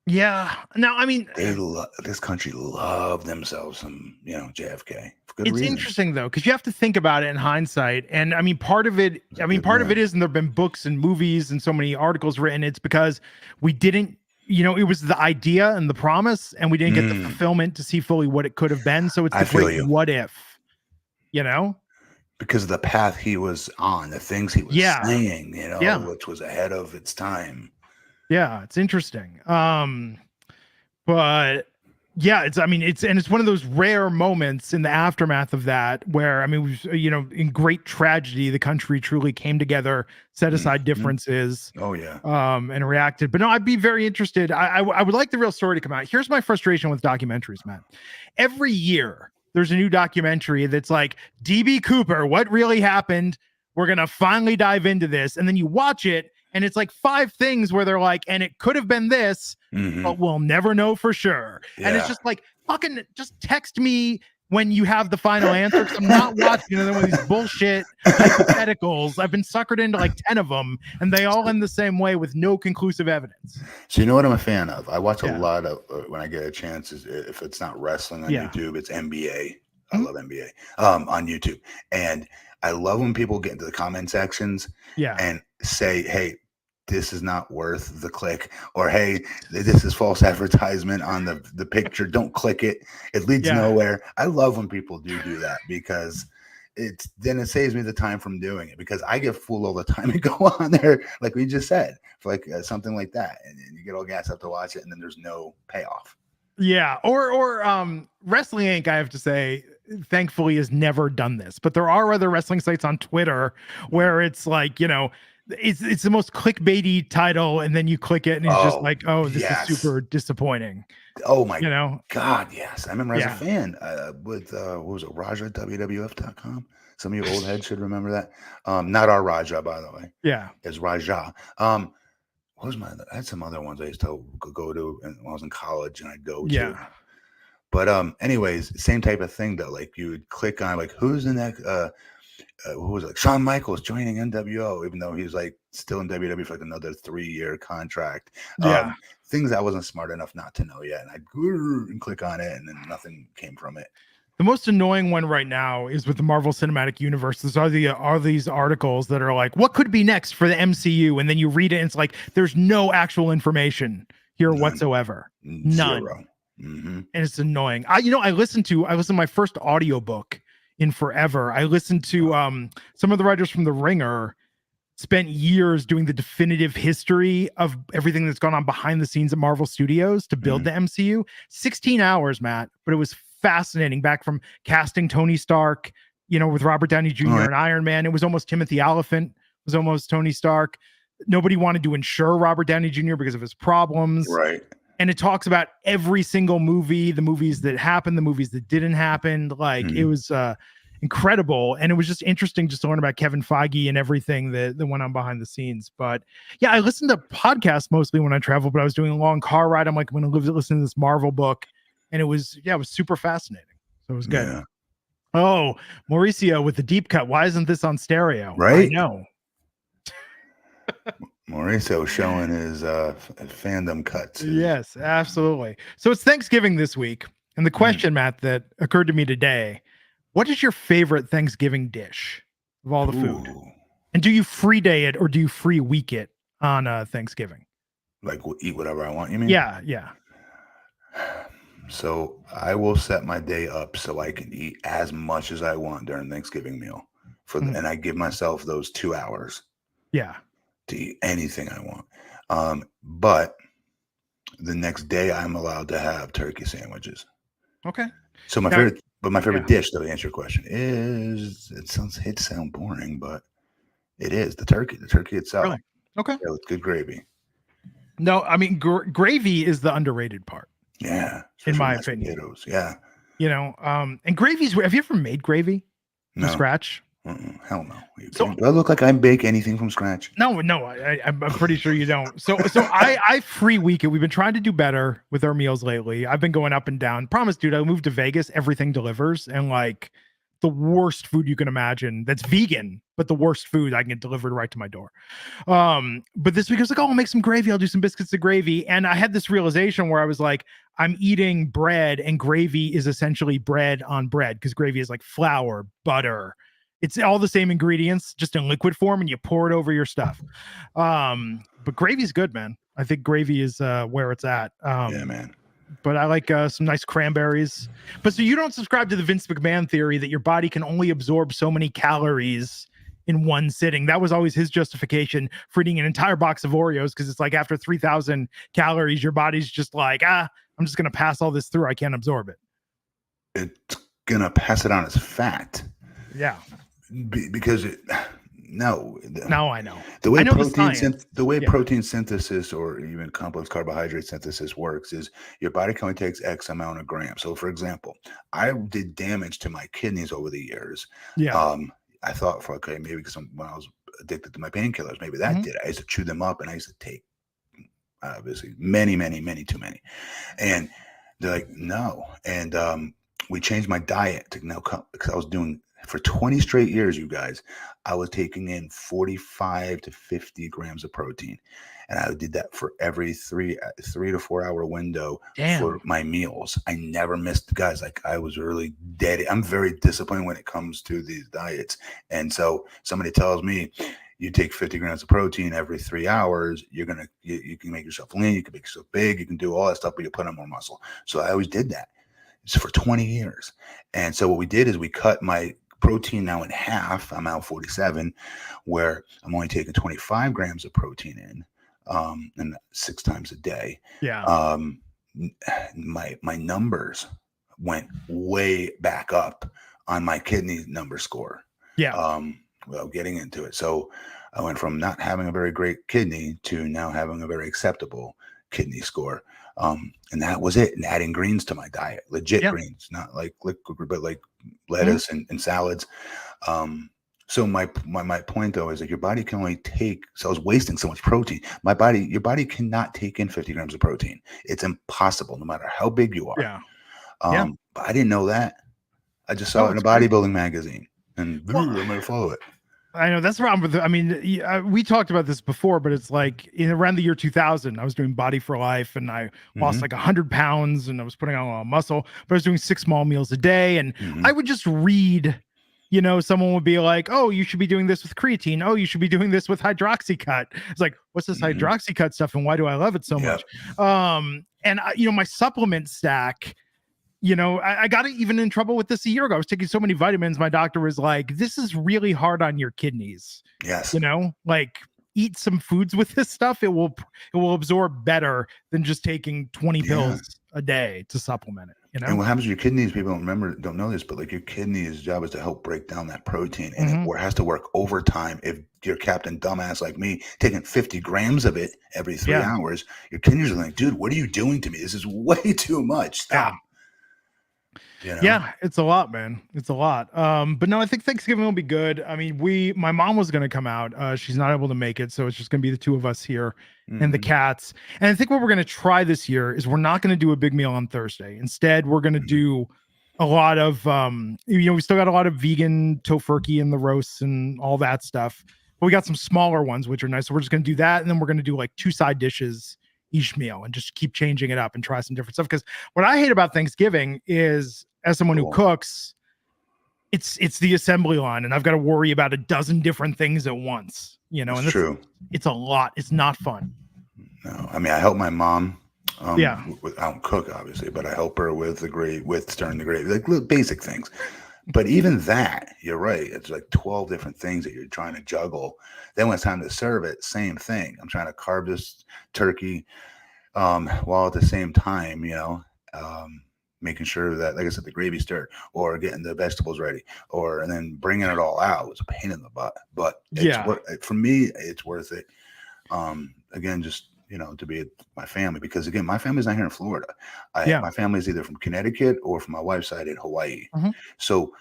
Yeah. Now, I mean, this country loved themselves some, JFK. For good it's reason. interesting though, because you have to think about it in hindsight. And I mean, part of it is, and there've been books and movies and so many articles written. It's because we didn't, it was the idea and the promise, and we didn't get the fulfillment to see fully what it could have been. So it's the great what if, because of the path he was on, the things he was saying, which was ahead of its time. Yeah, it's interesting. But Yeah, it's one of those rare moments in the aftermath of that where, I mean, in great tragedy, the country truly came together, set aside differences. Oh yeah. And reacted. But no, I'd be very interested. I would like the real story to come out. Here's my frustration with documentaries, Matt. Every year there's a new documentary that's like, DB Cooper, what really happened? We're gonna finally dive into this. And then you watch it, and it's like 5 things where they're like, and it could have been this, but we'll never know for sure. Yeah. And it's just like, fucking just text me when you have the final answer, because I'm not watching one of these bullshit hypotheticals. I've been suckered into like 10 of them, and they all end the same way with no conclusive evidence. So you know what I'm a fan of? I watch a lot of, when I get a chance, if it's not wrestling on YouTube, it's NBA. I love NBA on YouTube. And I love when people get into the comment sections and say, hey, this is not worth the click, or hey, this is false advertisement on the picture. Don't click it. It leads nowhere. I love when people do that, because it saves me the time from doing it, because I get fooled all the time and go on there, like we just said, for like something like that. And you get all gassed up to watch it, and then there's no payoff. Yeah. Or Wrestling Inc., I have to say, thankfully has never done this, but there are other wrestling sites on Twitter where it's like, it's the most clickbaity title, and then you click it and it's just like, oh, this is super disappointing. Oh my God, yes. I remember as a fan with what was it, Raja at WWF.com. Some of you old heads should remember that. Not our Raja, by the way. Yeah. It's Raja. What was I had some other ones I used to go to when I was in college, and I'd go to. But anyways, same type of thing though. Like you would click on like, who's the next who was it? Like Shawn Michaels joining NWO, even though he was like still in WWE for like another 3-year contract. Things I wasn't smart enough not to know yet, and I'd go and click on it, and then nothing came from it. The most annoying one right now is with the Marvel Cinematic Universe. There are these articles that are like, what could be next for the MCU? And then you read it, and it's like, there's no actual information here whatsoever. None. Zero. And it's annoying. I listened to my first audiobook in forever. I listened to some of the writers from The Ringer spent years doing the definitive history of everything that's gone on behind the scenes at Marvel Studios to build the MCU. 16 hours, Matt, but it was fascinating. Back from casting Tony Stark, with Robert Downey Jr. and Iron Man. It was almost Timothy Olyphant, was almost Tony Stark. Nobody wanted to insure Robert Downey Jr. because of his problems. Right. And it talks about every single movie, the movies that happened, the movies that didn't happen. Like it was incredible. And it was just interesting just to learn about Kevin Feige and everything that went on behind the scenes. But yeah, I listened to podcasts mostly when I travel, but I was doing a long car ride. I'm like, I'm going to listen to this Marvel book. And it was super fascinating. So it was good. Yeah. Oh, Mauricio with the deep cut. Why isn't this on stereo? Right. I know. Mauricio showing his fandom cuts. Yes, absolutely. So it's Thanksgiving this week. And the question, Matt, that occurred to me today, what is your favorite Thanksgiving dish of all the food? And do you free day it or do you free week it on Thanksgiving? Like eat whatever I want, you mean? Yeah. So I will set my day up so I can eat as much as I want during Thanksgiving meal. And I give myself those 2 hours. Yeah. To eat anything I want. But the next day I'm allowed to have turkey sandwiches. Okay. So my favorite dish, though, to answer your question, is it sounds boring, but it is the turkey itself. Really? Okay. Yeah, with good gravy. No, I mean gravy is the underrated part. Yeah. In my opinion. Potatoes. Yeah. And gravy's, have you ever made gravy from scratch? Hell no. Do I look like I bake anything from scratch? No, I'm pretty sure you don't. So I free week it. We've been trying to do better with our meals lately. I've been going up and down. Promise, dude, I moved to Vegas. Everything delivers. And like the worst food you can imagine that's vegan, but the worst food I can get delivered right to my door. But this week I was like, I'll make some gravy. I'll do some biscuits of gravy. And I had this realization where I was like, I'm eating bread, and gravy is essentially bread on bread, because gravy is like flour, butter. It's all the same ingredients, just in liquid form, and you pour it over your stuff. But gravy's good, man. I think gravy is where it's at. Yeah, man. But I like some nice cranberries. But so you don't subscribe to the Vince McMahon theory that your body can only absorb so many calories in one sitting. That was always his justification for eating an entire box of Oreos, because it's like after 3,000 calories, your body's just like, I'm I'm just going to pass all this through. I can't absorb it. It's going to pass it on as fat. Yeah. Because Now I know. The way protein protein synthesis or even complex carbohydrate synthesis works is your body can only takes X amount of grams. So, for example, I did damage to my kidneys over the years. Yeah. I thought, maybe because when I was addicted to my painkillers, maybe that did. I used to chew them up, and I used to take obviously many too many. And they're like, no. And we changed my diet to now because I was doing. For 20 straight years, you guys, I was taking in 45 to 50 grams of protein. And I did that for every 3 to 4 hour window for my meals. I never missed, guys. Like, I was really dead. I'm very disciplined when it comes to these diets. And so somebody tells me, you take 50 grams of protein every 3 hours, you can make yourself lean, you can make yourself big, you can do all that stuff, but you put on more muscle. So I always did that. It's for 20 years. And so what we did is we cut my protein now in half. I'm out 47, where I'm only taking 25 grams of protein in, and 6 times a day. Yeah. My numbers went way back up on my kidney number score. Yeah. Without getting into it. So I went from not having a very great kidney to now having a very acceptable kidney score. And that was it. And adding greens to my diet, legit greens, not like liquid, but like lettuce and salads. So my point though is that your body can only take, so I was wasting so much protein. Your body cannot take in 50 grams of protein. It's impossible, no matter how big you are. Yeah. But I didn't know that. I just saw it in a bodybuilding magazine, and I'm going to follow it. I know that's the problem with we talked about this before, but it's like around the year 2000, I was doing Body for Life, and I lost like 100 pounds, and I was putting on a lot of muscle, but I was doing 6 small meals a day. And I would just read, someone would be like, oh, you should be doing this with creatine. Oh, you should be doing this with Hydroxycut. It's like, what's this Hydroxycut stuff, and why do I love it so much? And my supplement stack, I got even in trouble with this a year ago. I was taking so many vitamins. My doctor was like, this is really hard on your kidneys. Yes. Like, eat some foods with this stuff. It will absorb better than just taking 20 pills a day to supplement it. And what happens to your kidneys, people don't know this, but like your kidney's job is to help break down that protein, and it has to work overtime. If you're Captain Dumbass like me, taking 50 grams of it every 3 hours, your kidneys are like, dude, what are you doing to me? This is way too much. Stop. Yeah, it's a lot, man. It's a lot. But no, I think Thanksgiving will be good. I mean, my mom was going to come out. She's not able to make it, so it's just going to be the 2 of us here and the cats. And I think what we're going to try this year is we're not going to do a big meal on Thursday. Instead, we're going to do a lot of, we still got a lot of vegan tofurkey in the roasts and all that stuff. But we got some smaller ones, which are nice. So we're just going to do that. And then we're going to do like 2 side dishes each meal and just keep changing it up and try some different stuff. Because what I hate about Thanksgiving is, as someone who cooks, it's the assembly line, and I've got to worry about a dozen different things at once. And that's true. It's a lot. It's not fun. No, I mean, I help my mom. I don't cook, obviously, but I help her with stirring the gravy, like little basic things. But even that, you're right. It's like 12 different things that you're trying to juggle. Then when it's time to serve it, same thing. I'm trying to carve this turkey while at the same time, making sure that, like I said, the gravy stirred, or getting the vegetables ready, and then bringing it all out was a pain in the butt. But for me, it's worth it. Again, just to be with my family, because again, my family's not here in Florida. My family's either from Connecticut or from my wife's side in Hawaii. So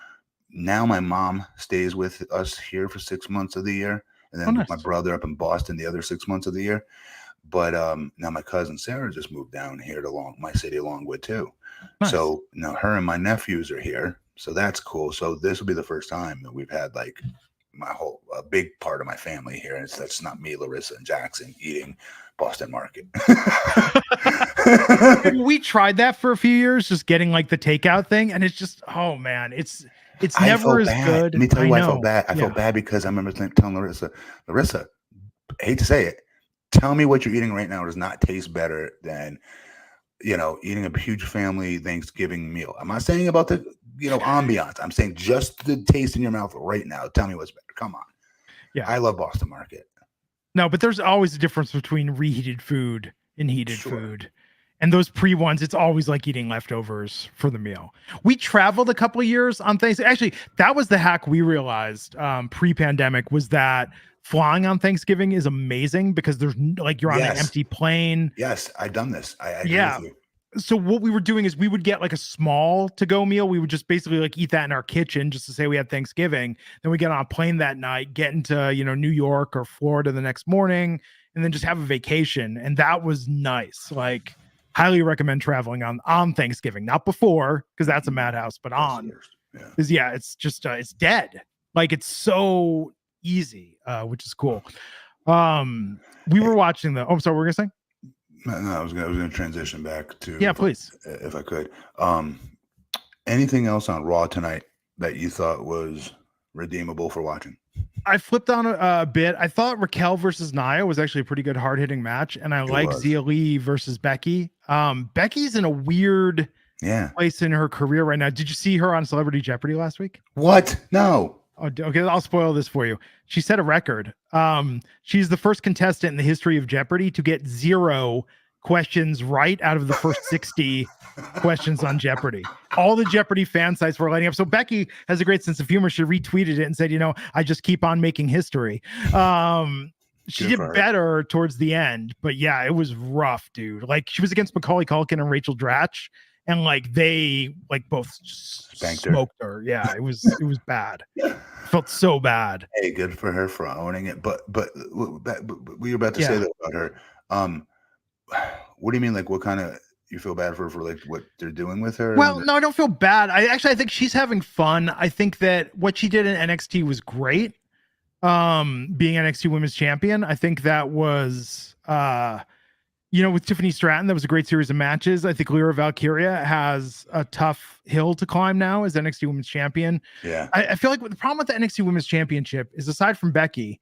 now my mom stays with us here for 6 months of the year, and then my brother up in Boston the other 6 months of the year. But now my cousin Sarah just moved down here to my city along with too. Nice. So now her and my nephews are here, so that's cool. So this will be the first time that we've had like a big part of my family here, and that's not me, Larissa, and Jackson eating Boston Market. We tried that for a few years, just getting like the takeout thing, and it's just, oh man, it's never as good. Let me tell you why I felt bad. I felt bad because I remember telling Larissa, I hate to say it, tell me what you're eating right now does not taste better than eating a huge family Thanksgiving meal. I'm not saying about the ambiance. I'm saying just the taste in your mouth right now. Tell me what's better. Come on. Yeah, I love Boston Market. No, but there's always a difference between reheated food and heated food. And those pre-ones, it's always like eating leftovers for the meal. We traveled a couple of years on Thanksgiving. Actually, that was the hack we realized pre-pandemic, was that flying on Thanksgiving is amazing because there's like you're on an empty plane. Yes, I've done this. I agree with you. So what we were doing is we would get like a small to-go meal. We would just basically like eat that in our kitchen just to say we had Thanksgiving. Then we get on a plane that night, get into, New York or Florida the next morning, and then just have a vacation. And that was nice. Like, highly recommend traveling on Thanksgiving, not before, because that's a madhouse, but on. Yeah, it's just it's dead. Like, it's so easy, which is cool. We were watching the. Oh, sorry, what were we gonna say? No, I was gonna transition back to. Yeah, please, if I could. Anything else on Raw tonight that you thought was redeemable for watching? I flipped on a bit. I thought Raquel versus Nia was actually a pretty good hard-hitting match, and I like Zia Lee versus Becky. Becky's in a weird place in her career right now. Did you see her on Celebrity Jeopardy last week? What? No. Oh, okay, I'll spoil this for you. She set a record. She's the first contestant in the history of Jeopardy to get 0 questions right out of the first 60 questions on Jeopardy. All the Jeopardy fan sites were lighting up. So Becky has a great sense of humor. She retweeted it and said, I just keep on making history. She did better towards the end, but yeah, it was rough, dude. Like, she was against Macaulay Culkin and Rachel Dratch, and like they both smoked her. Yeah, it was bad. Felt so bad. Hey, good for her for owning it. But we were about to say that about her. What do you mean? Like, what kind of, you feel bad for like what they're doing with her? Well, no, I don't feel bad. I think she's having fun. I think that what she did in NXT was great. Being NXT Women's Champion, I think that was, with Tiffany Stratton, that was a great series of matches. I think Lyra Valkyria has a tough hill to climb now as NXT Women's Champion. Yeah, I feel like the problem with the NXT Women's Championship is, aside from Becky,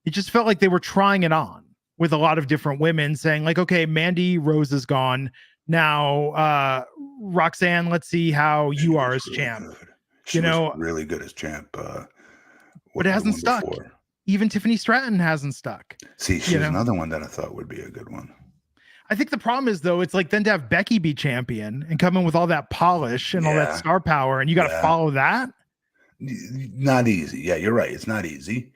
it just felt like they were trying it on with a lot of different women, saying like, okay, Mandy Rose is gone. Now, Roxanne, let's see how you are as champ. She was really good as champ. But it hasn't stuck. Before. Even Tiffany Stratton hasn't stuck. See, she's another one that I thought would be a good one. I think the problem is, though, it's like then to have Becky be champion and come in with all that polish and all that star power, and you got to follow that. Not easy. Yeah, you're right. It's not easy.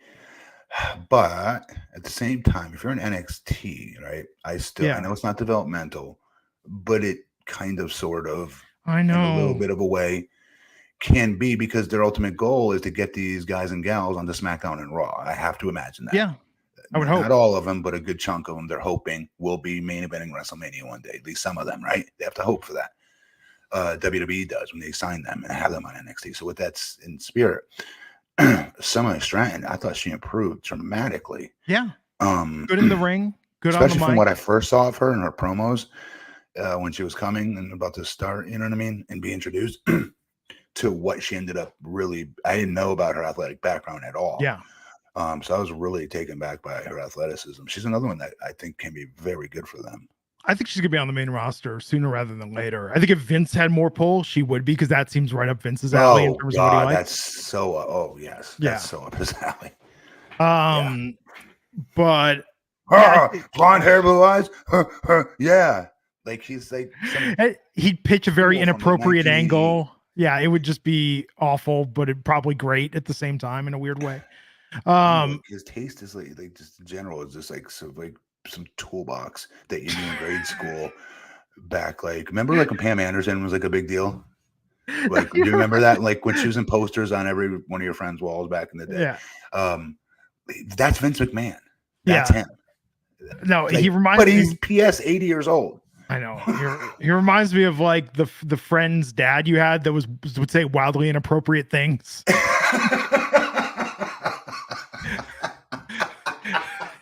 But at the same time, if you're in NXT, right, I know it's not developmental, but it kind of, sort of, in a little bit of a way, can be, because their ultimate goal is to get these guys and gals onto SmackDown and Raw. I have to imagine that. Yeah, I would hope. Not all of them, but a good chunk of them, they're hoping will be main eventing WrestleMania one day. At least some of them, right? They have to hope for that. WWE does when they sign them and have them on NXT. So with that's in spirit. Summer Stratton, I thought she improved dramatically. Yeah. Good in the ring. Good, especially on the from mic. what I first saw of her in her promos when she was coming and about to start, you know what I mean, and be introduced to what she ended up really. I didn't know about her athletic background at all. Yeah. So I was really taken back by her athleticism. She's another one that I think can be very good for them. I think she's gonna be on the main roster sooner rather than later. I think if Vince had more pull, she would be, because that seems right up Vince's alley in terms of what he likes. That's so. Yes, that's so up his alley. But blonde hair, blue eyes. Yeah, like she's like. He'd pitch a very inappropriate angle. Yeah, it would just be awful, but it probably great at the same time in a weird way. His taste is like just in general is just like so like. Some toolbox that you knew in grade school back, like, remember like when Pam Anderson was like a big deal, like do you remember that, like when she was in posters on every one of your friends' walls back in the day? That's Vince McMahon. That's him. No, like, he reminds but me, he's PS 80 years old. I know. He reminds me of like the friend's dad you had that would say wildly inappropriate things.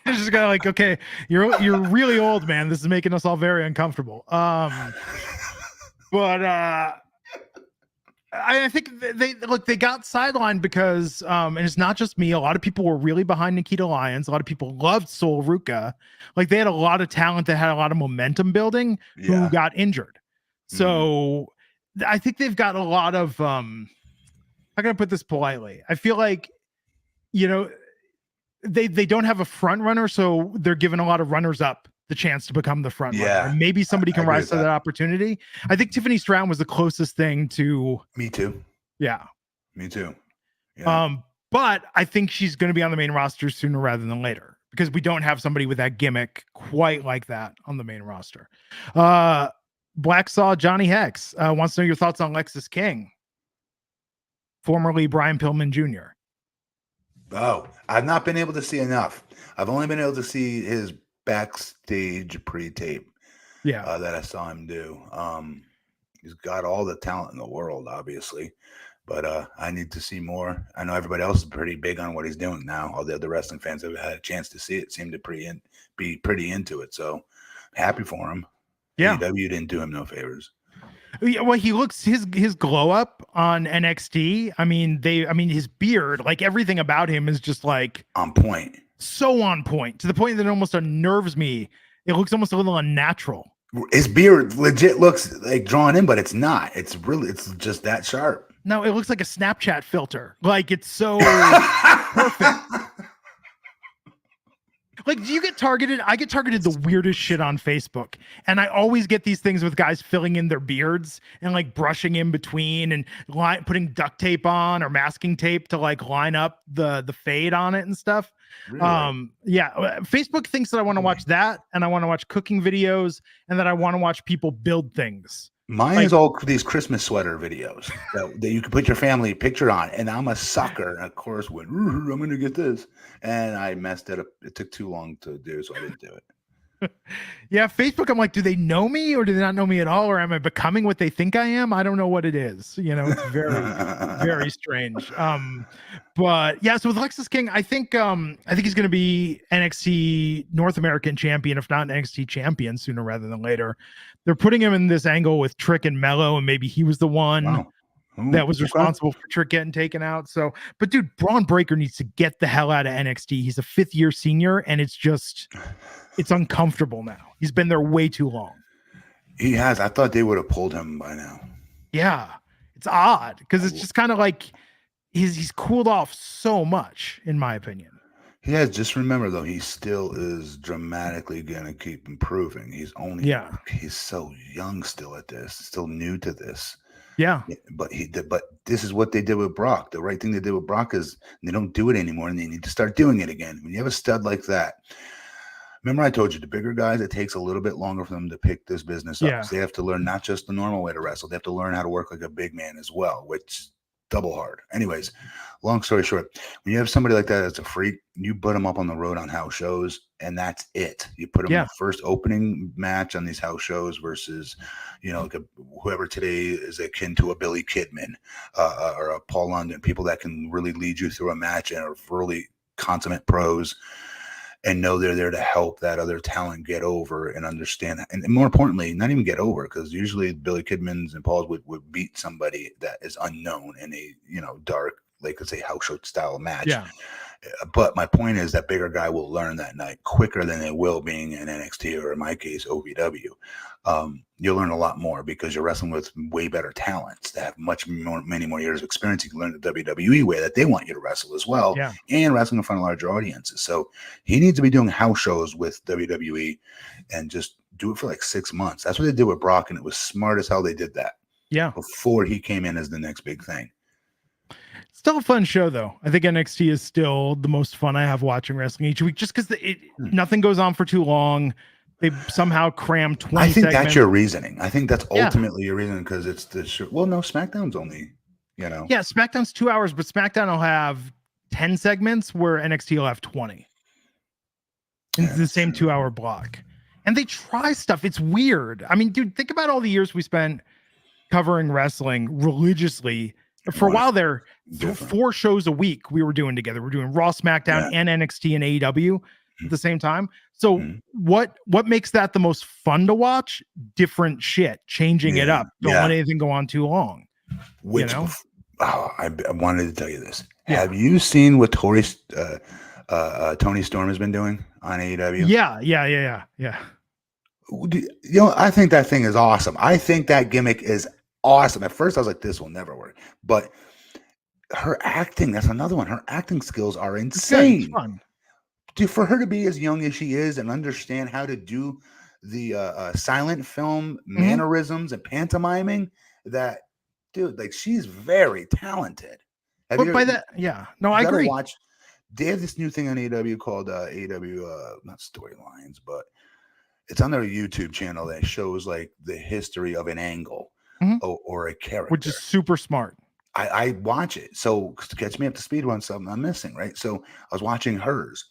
It's just kind of like, okay, you're really old, man. This is making us all very uncomfortable. But I think they got sidelined because, and it's not just me. A lot of people were really behind Nikita Lyons. A lot of people loved Sol Ruca. Like, they had a lot of talent that had a lot of momentum building who got injured. So I think they've got a lot of, how can I put this politely? I feel like, they don't have a front runner, so they're giving a lot of runners up the chance to become the front runner. Yeah, And maybe somebody I can agree rise with to that opportunity. I think Tiffany Stratton was the closest thing to. Me too. Yeah. Me too. Yeah. But I think she's going to be on the main roster sooner rather than later because we don't have somebody with that gimmick quite like that on the main roster. Blacksaw Johnny Hex wants to know your thoughts on Lexis King, formerly Brian Pillman Jr. Oh, I've not been able to see enough. I've only been able to see his backstage pre-tape. Yeah. That I saw him do. He's got all the talent in the world, obviously. But I need to see more. I know everybody else is pretty big on what he's doing now. All the other wrestling fans have had a chance to see it seem to be pretty into it. So happy for him. Yeah. AEW didn't do him no favors. Yeah, well, he looks his glow up on NXT. I mean, his beard, like everything about him is just like on point. So on point to the point that it almost unnerves me. It looks almost a little unnatural. His beard legit looks like drawn in, but it's not. It's just that sharp. No, it looks like a Snapchat filter. Like it's so perfect. Like, do you get targeted? I get targeted the weirdest shit on Facebook. And I always get these things with guys filling in their beards and like brushing in between and putting duct tape on or masking tape to like line up the fade on it and stuff. Really? Yeah. Facebook thinks that I want to watch that and I want to watch cooking videos and that I want to watch people build things. Mine is all these Christmas sweater videos that you can put your family picture on. And I'm a sucker. And of course, I'm going to get this. And I messed it up. It took too long to do, so I didn't do it. Yeah, Facebook, I'm like, do they know me or do they not know me at all? Or am I becoming what they think I am? I don't know what it is. You know, it's very, very strange. But yeah, so with Lexis King, I think he's going to be NXT North American champion, if not NXT champion sooner rather than later. They're putting him in this angle with Trick and Mello, and maybe he was the one that was responsible for Trick getting taken out. So, but dude, Braun Breaker needs to get the hell out of NXT. He's a 5th-year senior, and it's uncomfortable now. He's been there way too long. He has. I thought they would have pulled him by now. Yeah, it's odd because it's just kind of like he's cooled off so much, in my opinion. He has. Just remember, though, he still is dramatically going to keep improving. He's so young still at this, still new to this. Yeah. But this is what they did with Brock. The right thing they did with Brock is they don't do it anymore, and they need to start doing it again. When you have a stud like that, remember I told you the bigger guys, it takes a little bit longer for them to pick this business up. Yeah. They have to learn not just the normal way to wrestle. They have to learn how to work like a big man as well, which double hard. Anyways, long story short, when you have somebody like that that's a freak, you put them up on the road on house shows, and that's it. You put them in the first opening match on these house shows versus, like whoever today is akin to a Billy Kidman or a Paul London, people that can really lead you through a match and are really consummate pros and know they're there to help that other talent get over and understand. And more importantly, not even get over, because usually Billy Kidmans and Pauls would beat somebody that is unknown in a, dark, like let's say house show style match. Yeah. But my point is that bigger guy will learn that night quicker than they will being in NXT or in my case, OVW. You'll learn a lot more because you're wrestling with way better talents that have many more years of experience. You can learn the WWE way that they want you to wrestle as well, and wrestling in front of larger audiences. So he needs to be doing house shows with WWE and just do it for like 6 months. That's what they did with Brock, and it was smart as hell they did that. Yeah. Before he came in as the next big thing. Still a fun show, though. I think NXT is still the most fun I have watching wrestling each week, just because nothing goes on for too long. They somehow cram 20 I think segments. That's your reasoning. I think that's ultimately your reasoning because it's the show. Well, no, SmackDown's only, Yeah, SmackDown's 2 hours, but SmackDown will have 10 segments where NXT will have 20. It's the same 2 hour block. And they try stuff. It's weird. I mean, dude, think about all the years we spent covering wrestling religiously. For a while there, 4 shows a week we were doing together. We're doing Raw, SmackDown, and NXT and AEW at the same time. So what makes that the most fun to watch? Different shit, changing it up. Don't let anything go on too long. I wanted to tell you this. Have you seen what Tony Storm has been doing on AEW? Yeah. I think that thing is awesome. I think that gimmick is awesome. At first I was like, this will never work, but her acting, that's another one. Her acting skills are insane. Fun. for her to be as young as she is and understand how to do the silent film mannerisms and pantomiming, that dude, like, she's very talented. I agree. They have this new thing on AEW called AEW, not storylines, but it's on their YouTube channel that shows like the history of an angle or a character, which is super smart. I watch it so to catch me up to speed on something I'm missing, right? So I was watching hers,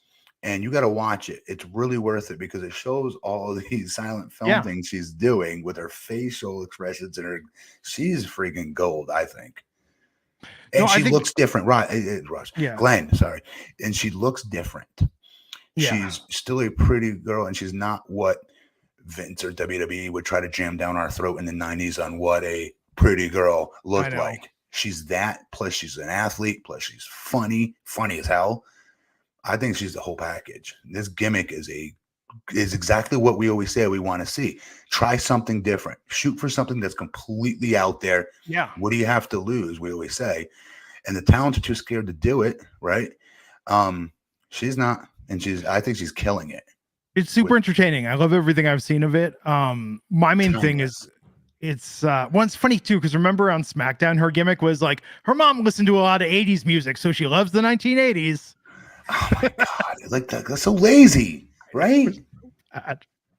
and you got to watch it. It's really worth it because it shows all of these silent film things she's doing with her facial expressions and she's freaking gold, I think. And she looks different, right? Glenn, sorry. And she looks different. Yeah. She's still a pretty girl, and she's not what Vince or WWE would try to jam down our throat in the 90s on what a pretty girl looked like. She's that, plus she's an athlete, plus she's funny as hell. I think she's the whole package. This gimmick is exactly what we always say we want to see. Try something different. Shoot for something that's completely out there. Yeah. What do you have to lose? We always say. And the talents are too scared to do it, right? She's not, and I think she's killing it. It's super entertaining. I love everything I've seen of it. My main thing is it's funny too, because remember on SmackDown, her gimmick was like her mom listened to a lot of 80s music, so she loves the 1980s. Oh my God. Like that's so lazy, right?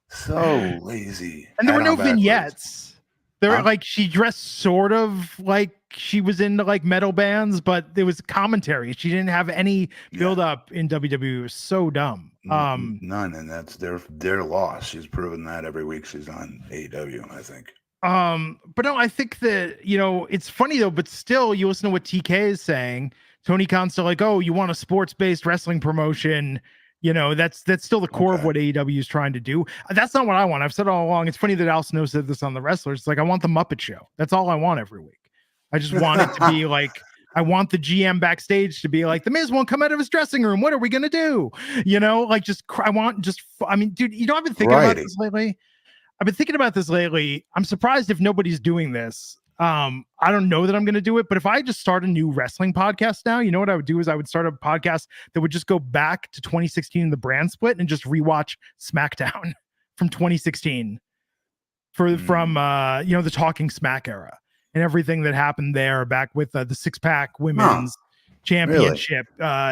So lazy. And there were no vignettes. There were like, she dressed sort of like she was into like metal bands, but there was commentary. She didn't have any build up in WWE. It was so dumb. None, and that's their loss. She's proven that every week she's on AEW, I think. But no, I think that, it's funny though, but still you listen to what TK is saying. Tony Khan's still like, oh, you want a sports-based wrestling promotion. That's still the core of what AEW is trying to do. That's not what I want. I've said all along. It's funny that Al Snow said this on the Wrestlers. It's like, I want the Muppet Show. That's all I want every week. I just want it to be like, I want the GM backstage to be like, the Miz won't come out of his dressing room. What are we going to do? I mean, dude, I've been thinking about this lately. I'm surprised if nobody's doing this. I don't know that I'm going to do it, but if I just start a new wrestling podcast now, you know what I would do is I would start a podcast that would just go back to 2016, the brand split, and just rewatch SmackDown from 2016 from the Talking Smack era and everything that happened there back with the 6-pack women's championship,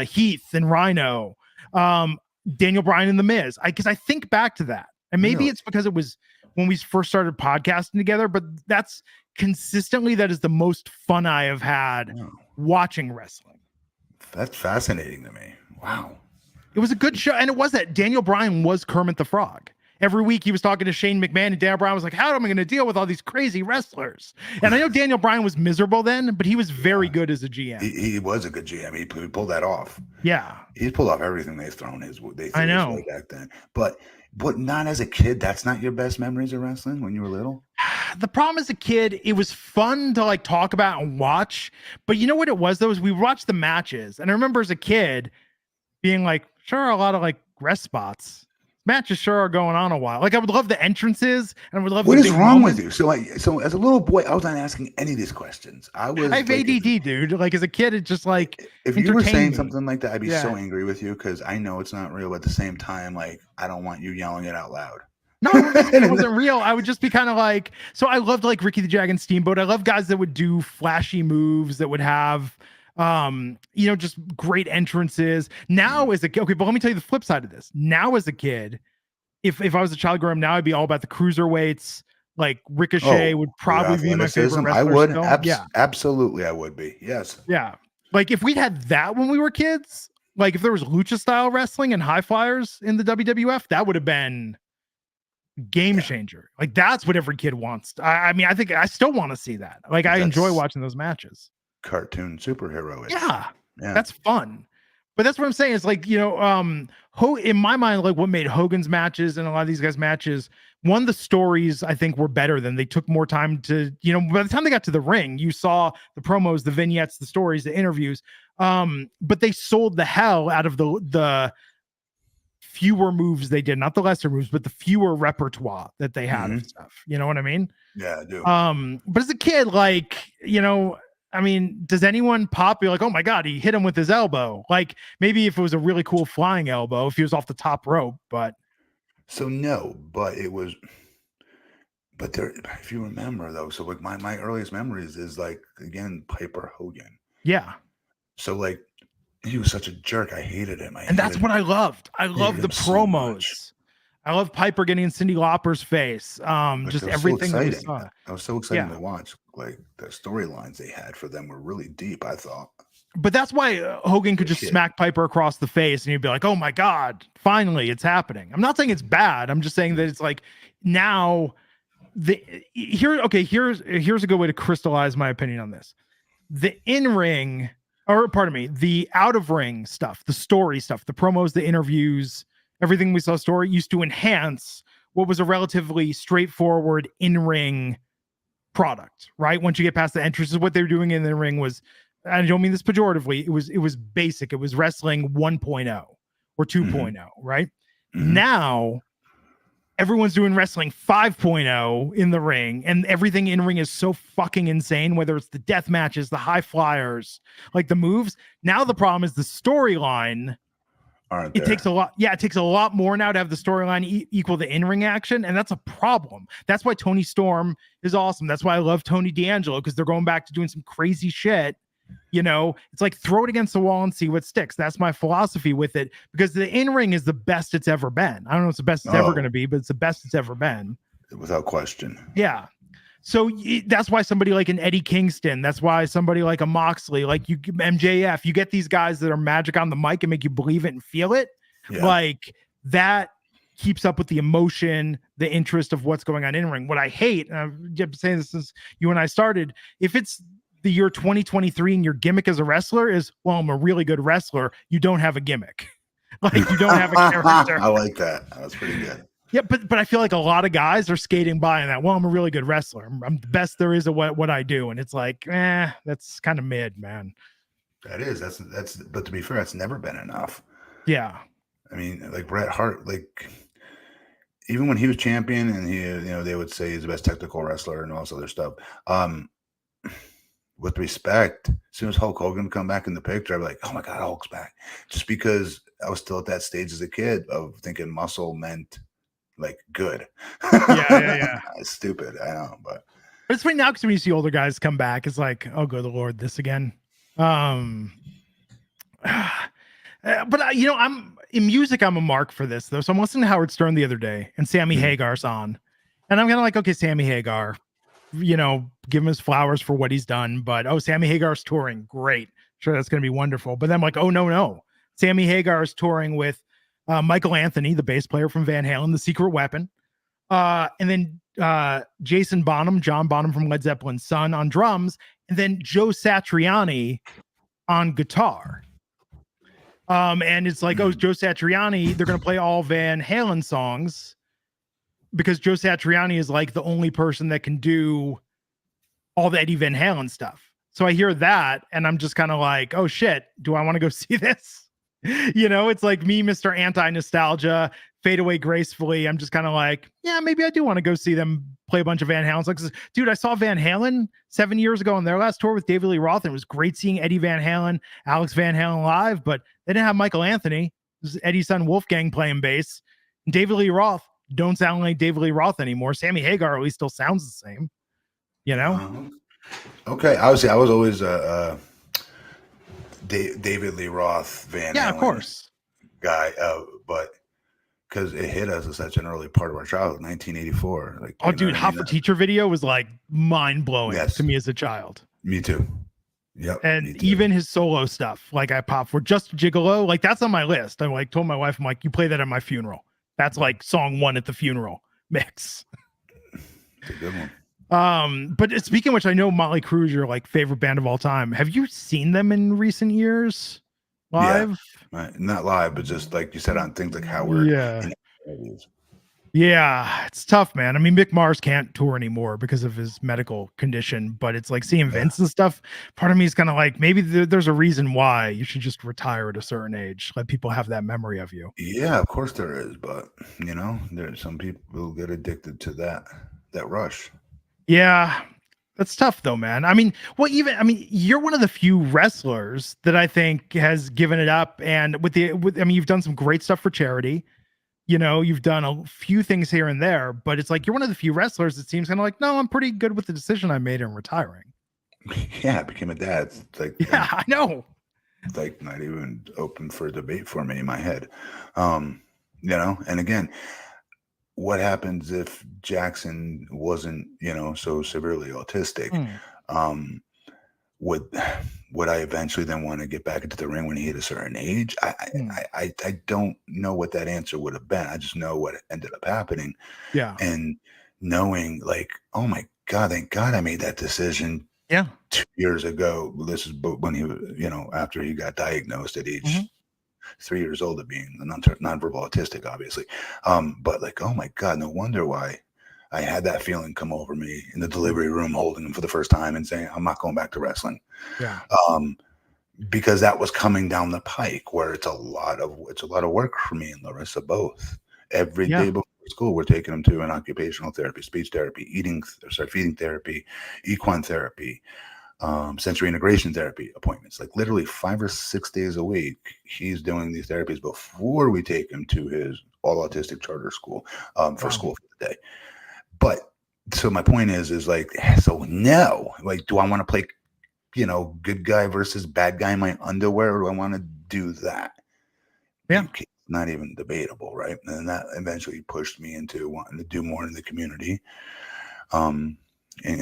Heath and Rhino, Daniel Bryan and the Miz. Because I think back to that, and maybe it's because it was when we first started podcasting together, but that's consistently, that is the most fun I have had watching wrestling. That's fascinating to me. Wow. It was a good show. And it was that Daniel Bryan was Kermit the Frog. Every week he was talking to Shane McMahon, and Daniel Bryan was like, how am I going to deal with all these crazy wrestlers? And I know Daniel Bryan was miserable then, but he was very good as a GM. He was a good GM. He pulled that off. Yeah. He pulled off everything they've thrown I know. Back then. But not as a kid, that's not your best memories of wrestling when you were little? The problem as a kid, it was fun to like talk about and watch. But you know what it was, though, is we watched the matches. And I remember as a kid being like, sure, a lot of like rest spots. Matches sure are going on a while. Like I would love the entrances, and I would love. What is wrong with you? So as a little boy, I was not asking any of these questions. I have like, ADD, dude. Like as a kid, it's just like if you were saying something like that, I'd be so angry with you because I know it's not real. But at the same time, like I don't want you yelling it out loud. No, it wasn't real. I would just be kind of like. So I loved like Ricky the Dragon Steamboat. I love guys that would do flashy moves that would have. Just great entrances. Now as a kid, okay, but let me tell you the flip side of this. Now as a kid, if I was a child growing up now, I'd be all about the cruiserweights. Like Ricochet would probably be my favorite wrestler. I would, absolutely, I would be. Yes. Yeah. Like if we'd had that when we were kids, like if there was lucha style wrestling and high flyers in the WWF, that would have been game changer. Like that's what every kid wants. I mean, I think I still want to see that. Like I enjoy watching those matches. Cartoon superhero. Yeah, that's fun. But that's what I'm saying is like, in my mind, like what made Hogan's matches and a lot of these guys' matches, one, the stories I think were better than they took more time to, by the time they got to the ring, you saw the promos, the vignettes, the stories, the interviews. But they sold the hell out of the fewer moves they did, not the lesser moves, but the fewer repertoire that they had and stuff. You know what I mean? Yeah, I do. But as a kid, like, I mean, does anyone pop be like, oh my God, he hit him with his elbow? Like maybe if it was a really cool flying elbow, if he was off the top rope, but. So no, but it was, but there, if you remember though, so like my earliest memories is like, again, Piper Hogan. Yeah. So like, he was such a jerk. I hated him. And that's what I loved. I love the promos. So I love Piper getting in Cyndi Lauper's face. Just everything. So I was so excited to watch. Like the storylines they had for them were really deep, I thought. But that's why Hogan could just smack Piper across the face and you'd be like, oh my God, finally it's happening. I'm not saying it's bad. I'm just saying that it's like now here's a good way to crystallize my opinion on this. The in-ring, or pardon me, the out-of-ring stuff, the story stuff, the promos, the interviews, everything we saw story used to enhance what was a relatively straightforward in-ring product, right? Once you get past the entrances, what they were doing in the ring was, I don't mean this pejoratively, it was basic. It was wrestling 1.0 or 2.0, right? Now everyone's doing wrestling 5.0 in the ring, and everything in ring is so fucking insane, whether it's the death matches, the high flyers, like the moves. Now the problem is the storyline. It takes a lot. Yeah, it takes a lot more now to have the storyline equal the in-ring action, and that's a problem. That's why Toni Storm is awesome. That's why I love Tony D'Angelo, because they're going back to doing some crazy shit. You know, it's like throw it against the wall and see what sticks. That's my philosophy with it, because the in-ring is the best it's ever been. I don't know if it's the best it's ever going to be, but it's the best it's ever been. Without question. Yeah. So that's why somebody like an Eddie Kingston, that's why somebody like a Moxley, like you MJF, you get these guys that are magic on the mic and make you believe it and feel it. Yeah. Like that keeps up with the emotion, the interest of what's going on in ring. What I hate, and I've been saying this since you and I started, if it's the year 2023 and your gimmick as a wrestler is, well, I'm a really good wrestler, you don't have a gimmick. Like you don't have a character. I like that. That's pretty good. Yeah, but I feel like a lot of guys are skating by in that. Well, I'm a really good wrestler. I'm the best there is at what I do, and it's like, that's kind of mid, man. That is. That's. But to be fair, that's never been enough. Yeah. I mean, like Bret Hart, like even when he was champion, and he, they would say he's the best technical wrestler and all this other stuff. With respect, as soon as Hulk Hogan would come back in the picture, I'd be like, oh my God, Hulk's back. Just because I was still at that stage as a kid of thinking muscle meant like good. Yeah. It's stupid, I know, but it's funny now because when you see older guys come back, it's like, oh good Lord, this again. But I'm in music, I'm a mark for this though. So I'm listening to Howard Stern the other day, and Sammy Hagar's on, and I'm kind of like, okay, Sammy Hagar, give him his flowers for what he's done. But Sammy Hagar's touring, great, sure, that's gonna be wonderful. But then I'm like, oh no, Sammy Hagar is touring with Michael Anthony, the bass player from Van Halen, the Secret Weapon, and then John Bonham from Led Zeppelin's son on drums, and then Joe Satriani on guitar. And it's like, Joe Satriani, they're going to play all Van Halen songs because Joe Satriani is like the only person that can do all the Eddie Van Halen stuff. So I hear that and I'm just kind of like, oh shit, do I want to go see this? It's like me, Mr. Anti-Nostalgia, fade away gracefully. I'm just kind of like, yeah, maybe I do want to go see them play a bunch of Van Halen songs. Dude, I saw Van Halen 7 years ago on their last tour with David Lee Roth, and it was great seeing Eddie Van Halen, Alex Van Halen live, but they didn't have Michael Anthony. It was Eddie's son Wolfgang playing bass. And David Lee Roth don't sound like David Lee Roth anymore. Sammy Hagar at least still sounds the same, Okay, obviously I was always David Lee Roth Van Halen of course guy, but because it hit us at such an early part of our childhood, 1984. Like, dude, Hot for Teacher video was like mind blowing to me as a child. Me too. Yep. And even his solo stuff, like I popped for Just Gigolo, like that's on my list. I like told my wife, I'm like, you play that at my funeral. That's like song 1 at the funeral mix. It's a good one. But speaking of which, I know Motley Crue is your like favorite band of all time. Have you seen them in recent years live? Yeah, not live, but just like you said on things like Howard. Yeah, it's tough, man. I mean, Mick Mars can't tour anymore because of his medical condition, but it's like seeing Vince and stuff. Part of me is kind of like, maybe there's a reason why you should just retire at a certain age. Let people have that memory of you. Yeah, of course there is, but there's some people who get addicted to that rush. Yeah. That's tough though, man. I mean, you're one of the few wrestlers that I think has given it up. And you've done some great stuff for charity. You've done a few things here and there, but it's like you're one of the few wrestlers that seems kind of like, no, I'm pretty good with the decision I made in retiring. Yeah, I became a dad. It's like, yeah, I know. It's like not even open for debate for me in my head. And again, what happens if Jackson wasn't, so severely autistic? Would I eventually then want to get back into the ring when he hit a certain age? I don't know what that answer would have been. I just know what ended up happening. Yeah. And knowing like, oh my God, thank God I made that decision. Yeah. 2 years ago. This is when he was, after he got diagnosed at age 3 years old of being nonverbal autistic, obviously. But like, oh my God, no wonder why I had that feeling come over me in the delivery room, holding him for the first time and saying, I'm not going back to wrestling. Yeah. Because that was coming down the pike where it's a lot of work for me and Larissa both. Every day before school, we're taking them to an occupational therapy, speech therapy, feeding therapy, equine therapy, sensory integration therapy appointments, like literally 5 or 6 days a week. He's doing these therapies before we take him to his all autistic charter school for school for the day. But so my point is like, so no, like, do I want to play, good guy versus bad guy in my underwear, or do I want to do that? Yeah. Not even debatable, right? And that eventually pushed me into wanting to do more in the community, and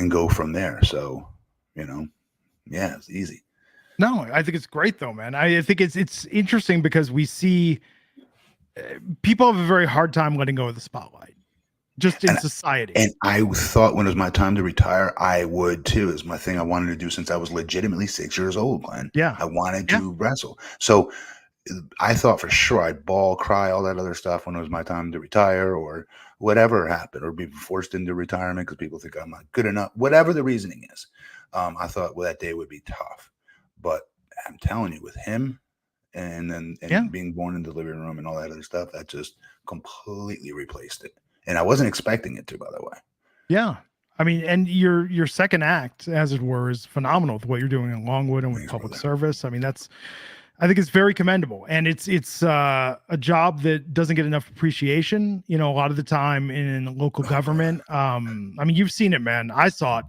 go from there. So, it's easy. No, I think it's great though, man. I think it's interesting because we see people have a very hard time letting go of the spotlight, just in society. And I thought when it was my time to retire, I would too. It's my thing I wanted to do since I was legitimately 6 years old, Glenn. Yeah. I wanted to wrestle. So I thought for sure I'd bawl, cry, all that other stuff when it was my time to retire, or whatever happened, or be forced into retirement because people think I'm not good enough, whatever the reasoning is. I thought, well, that day would be tough. But I'm telling you, with him and being born in the living room and all that other stuff, that just completely replaced it. And I wasn't expecting it to, by the way. Yeah. I mean, and your second act, as it were, is phenomenal with what you're doing in Longwood and with public service. I mean, I think it's very commendable, and it's a job that doesn't get enough appreciation. A lot of the time in local government. I mean, you've seen it, man. I saw it.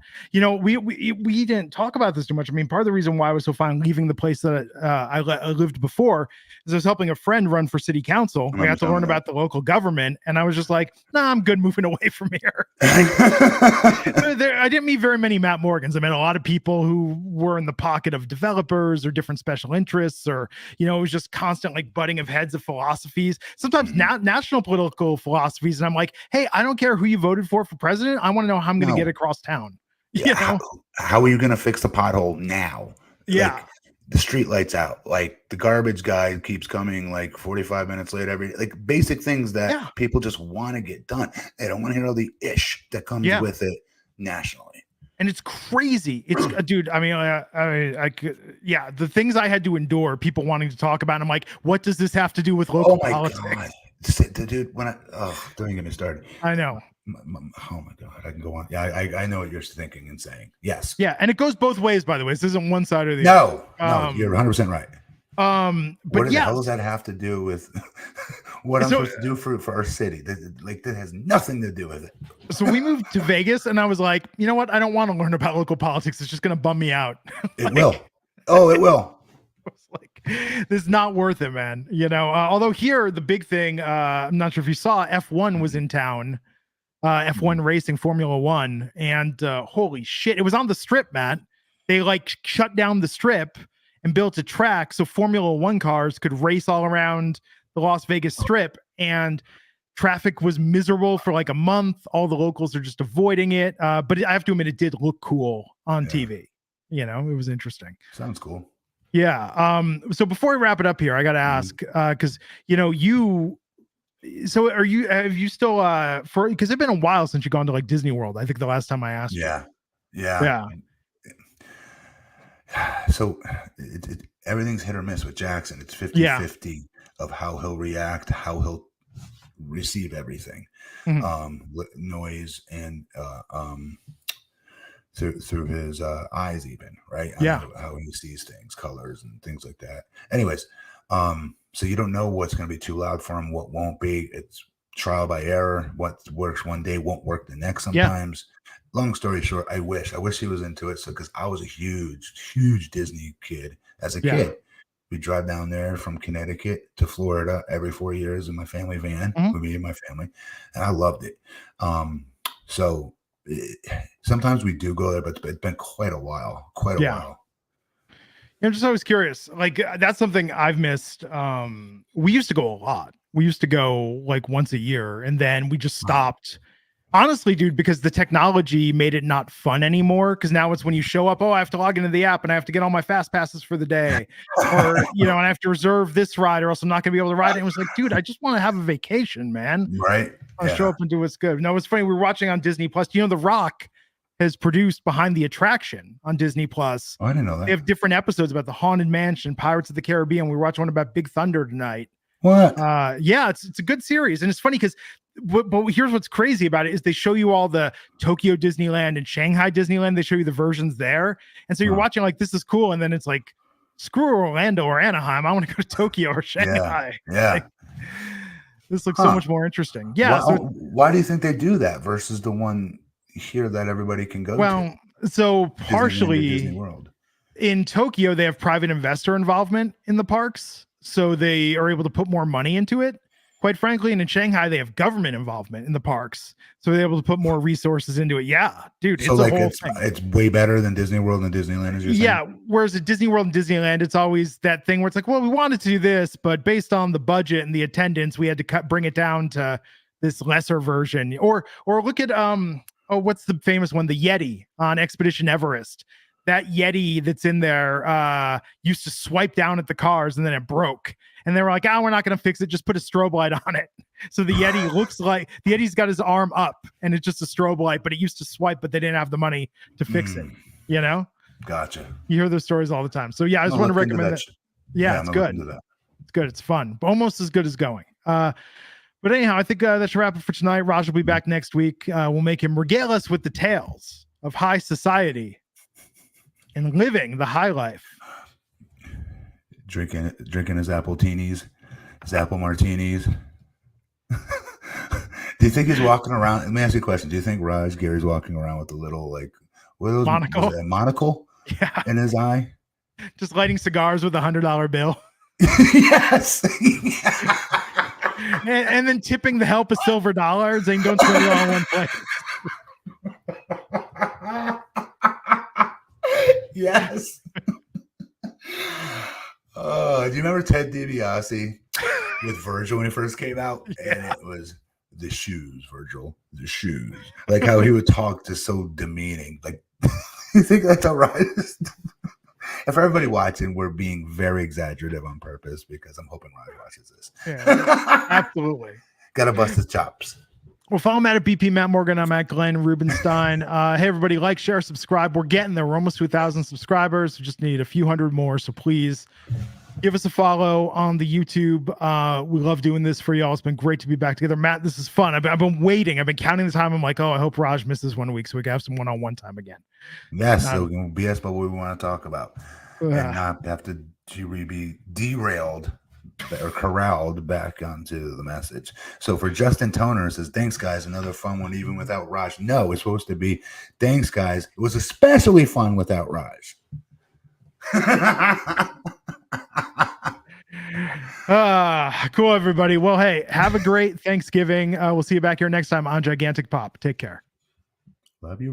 We didn't talk about this too much. I mean, part of the reason why I was so fine leaving the place that I lived before is I was helping a friend run for city council. I got to learn about the local government, and I was just like, nah, I'm good moving away from here. I didn't meet very many Matt Morgans. I met a lot of people who were in the pocket of developers or different special interests, or it was just constant like butting of heads of philosophies, sometimes national political philosophies. And I'm like, hey, I don't care who you voted for president. I want to know how I'm going to get across town. How are you going to fix the pothole now? Yeah. Like, the street lights out, like the garbage guy keeps coming like 45 minutes late like basic things that people just want to get done. They don't want to hear all the ish that comes with it nationally. And it's crazy. It's dude. I mean, I could, the things I had to endure, people wanting to talk about. And I'm like, what does this have to do with local politics? God. Dude, don't even get me started. I know. Oh my God, I can go on. Yeah, I know what you're thinking and saying. Yes. Yeah, and it goes both ways, by the way. This isn't one side or the other. No, you're 100% right. But what the hell does that have to do with what I'm supposed to do for our city? That has nothing to do with it. So we moved to Vegas, and I was like, you know what? I don't want to learn about local politics. It's just going to bum me out. It will. Oh, it will. It's like, this is not worth it, man. Although here, the big thing, I'm not sure if you saw, F1 was in town. F1 racing, Formula One, and holy shit, it was on the strip, Matt. They like shut down the strip and built a track so Formula One cars could race all around the Las Vegas Strip, and traffic was miserable for like a month. All the locals are just avoiding it. But I have to admit, it did look cool on TV. It was interesting. Sounds cool. Yeah. So before we wrap it up here, I got to ask, because so have you still because it's been a while since you've gone to like Disney World. I think the last time I asked. Yeah. So everything's hit or miss with Jackson. It's 50-50 of how he'll react, how he'll receive everything. Noise and through his eyes, even, right? Yeah. How he sees things, colors and things like that. Anyways, so you don't know what's going to be too loud for him, what won't be. It's trial by error. What works one day won't work the next sometimes. Long story short, I wish he was into it. So, because I was a huge Disney kid as a kid. We drive down there from Connecticut to Florida every 4 years in my family van with me and my family, and I loved it. Sometimes we do go there, but it's been quite a while. I'm just always curious. Like, that's something I've missed. We used to go a lot. We used to go like once a year, and then we just stopped. Honestly, dude, because the technology made it not fun anymore. Because now it's when you show up, I have to log into the app and I have to get all my fast passes for the day, or and I have to reserve this ride, or else I'm not going to be able to ride it. And it was like, dude, I just want to have a vacation, man. Right? I show up and do what's good. No, it's funny. We were watching on Disney Plus. The Rock has produced Behind the Attraction on Disney Plus. Oh, I didn't know that. They have different episodes about the Haunted Mansion, Pirates of the Caribbean. We watched one about Big Thunder tonight. What? It's a good series, and it's funny because. But here's what's crazy about it is they show you all the Tokyo Disneyland and Shanghai Disneyland. They show you the versions there. And so you're watching like, this is cool. And then it's like, screw Orlando or Anaheim. I want to go to Tokyo or Shanghai. Yeah. Like, this looks so much more interesting. Yeah. Why do you think they do that versus the one here that everybody can go to? Well, so partially Disney World. In Tokyo, they have private investor involvement in the parks. So they are able to put more money into it. Quite frankly, and in Shanghai, they have government involvement in the parks, so they're able to put more resources into it. Yeah, dude, so like it's way better than Disney World and Disneyland, as you're saying? Yeah, whereas at Disney World and Disneyland, it's always that thing where it's like, well, we wanted to do this, but based on the budget and the attendance, we had to bring it down to this lesser version. Or look at what's the famous one, the Yeti on Expedition Everest. That Yeti that's in there used to swipe down at the cars and then it broke. And they were like, we're not going to fix it. Just put a strobe light on it. So the Yeti looks like the Yeti's got his arm up and it's just a strobe light, but it used to swipe, but they didn't have the money to fix it. Gotcha. You hear those stories all the time. So yeah, I just want to recommend that. Yeah, it's good. It's good. It's fun. Almost as good as going. But anyhow, I think that should wrap it for tonight. Raj will be back next week. We'll make him regale us with the tales of high society and living the high life. Drinking his apple teenies, his apple martinis. Do you think he's walking around? Let me ask you a question. Do you think Raj Giri's walking around with a little monocle? Monocle in his eye? Just lighting cigars with $100 bill. Yes. and then tipping the help a silver dollars and don't spend it all in one place. Yes. Do you remember Ted DiBiase with Virgil when he first came out? Yeah. And it was the shoes, Virgil, the shoes. Like how he would talk just so demeaning. Like, you think that's all right? And for everybody watching, we're being very exaggerative on purpose because I'm hoping Raj watches this. Yeah, absolutely. Gotta bust his chops. Well, follow me at BP Matt Morgan. I'm at Glenn Rubenstein. Hey, everybody, like, share, subscribe. We're getting there. We're almost to 1,000 subscribers. We just need a few hundred more. So please give us a follow on the YouTube. We love doing this for y'all. It's been great to be back together. Matt, this is fun. I've been waiting. I've been counting the time. I'm like, I hope Raj misses 1 week so we can have some one-on-one time again. Yes, so we can BS about what we want to talk about and not have to be derailed or corralled back onto the message. So for Justin Toner, it says, thanks, guys. Another fun one, even without Raj. No, it's supposed to be, thanks, guys. It was especially fun without Raj. Cool, everybody. Well, hey, have a great Thanksgiving. We'll see you back here next time on Gigantic Pop. Take care. Love you.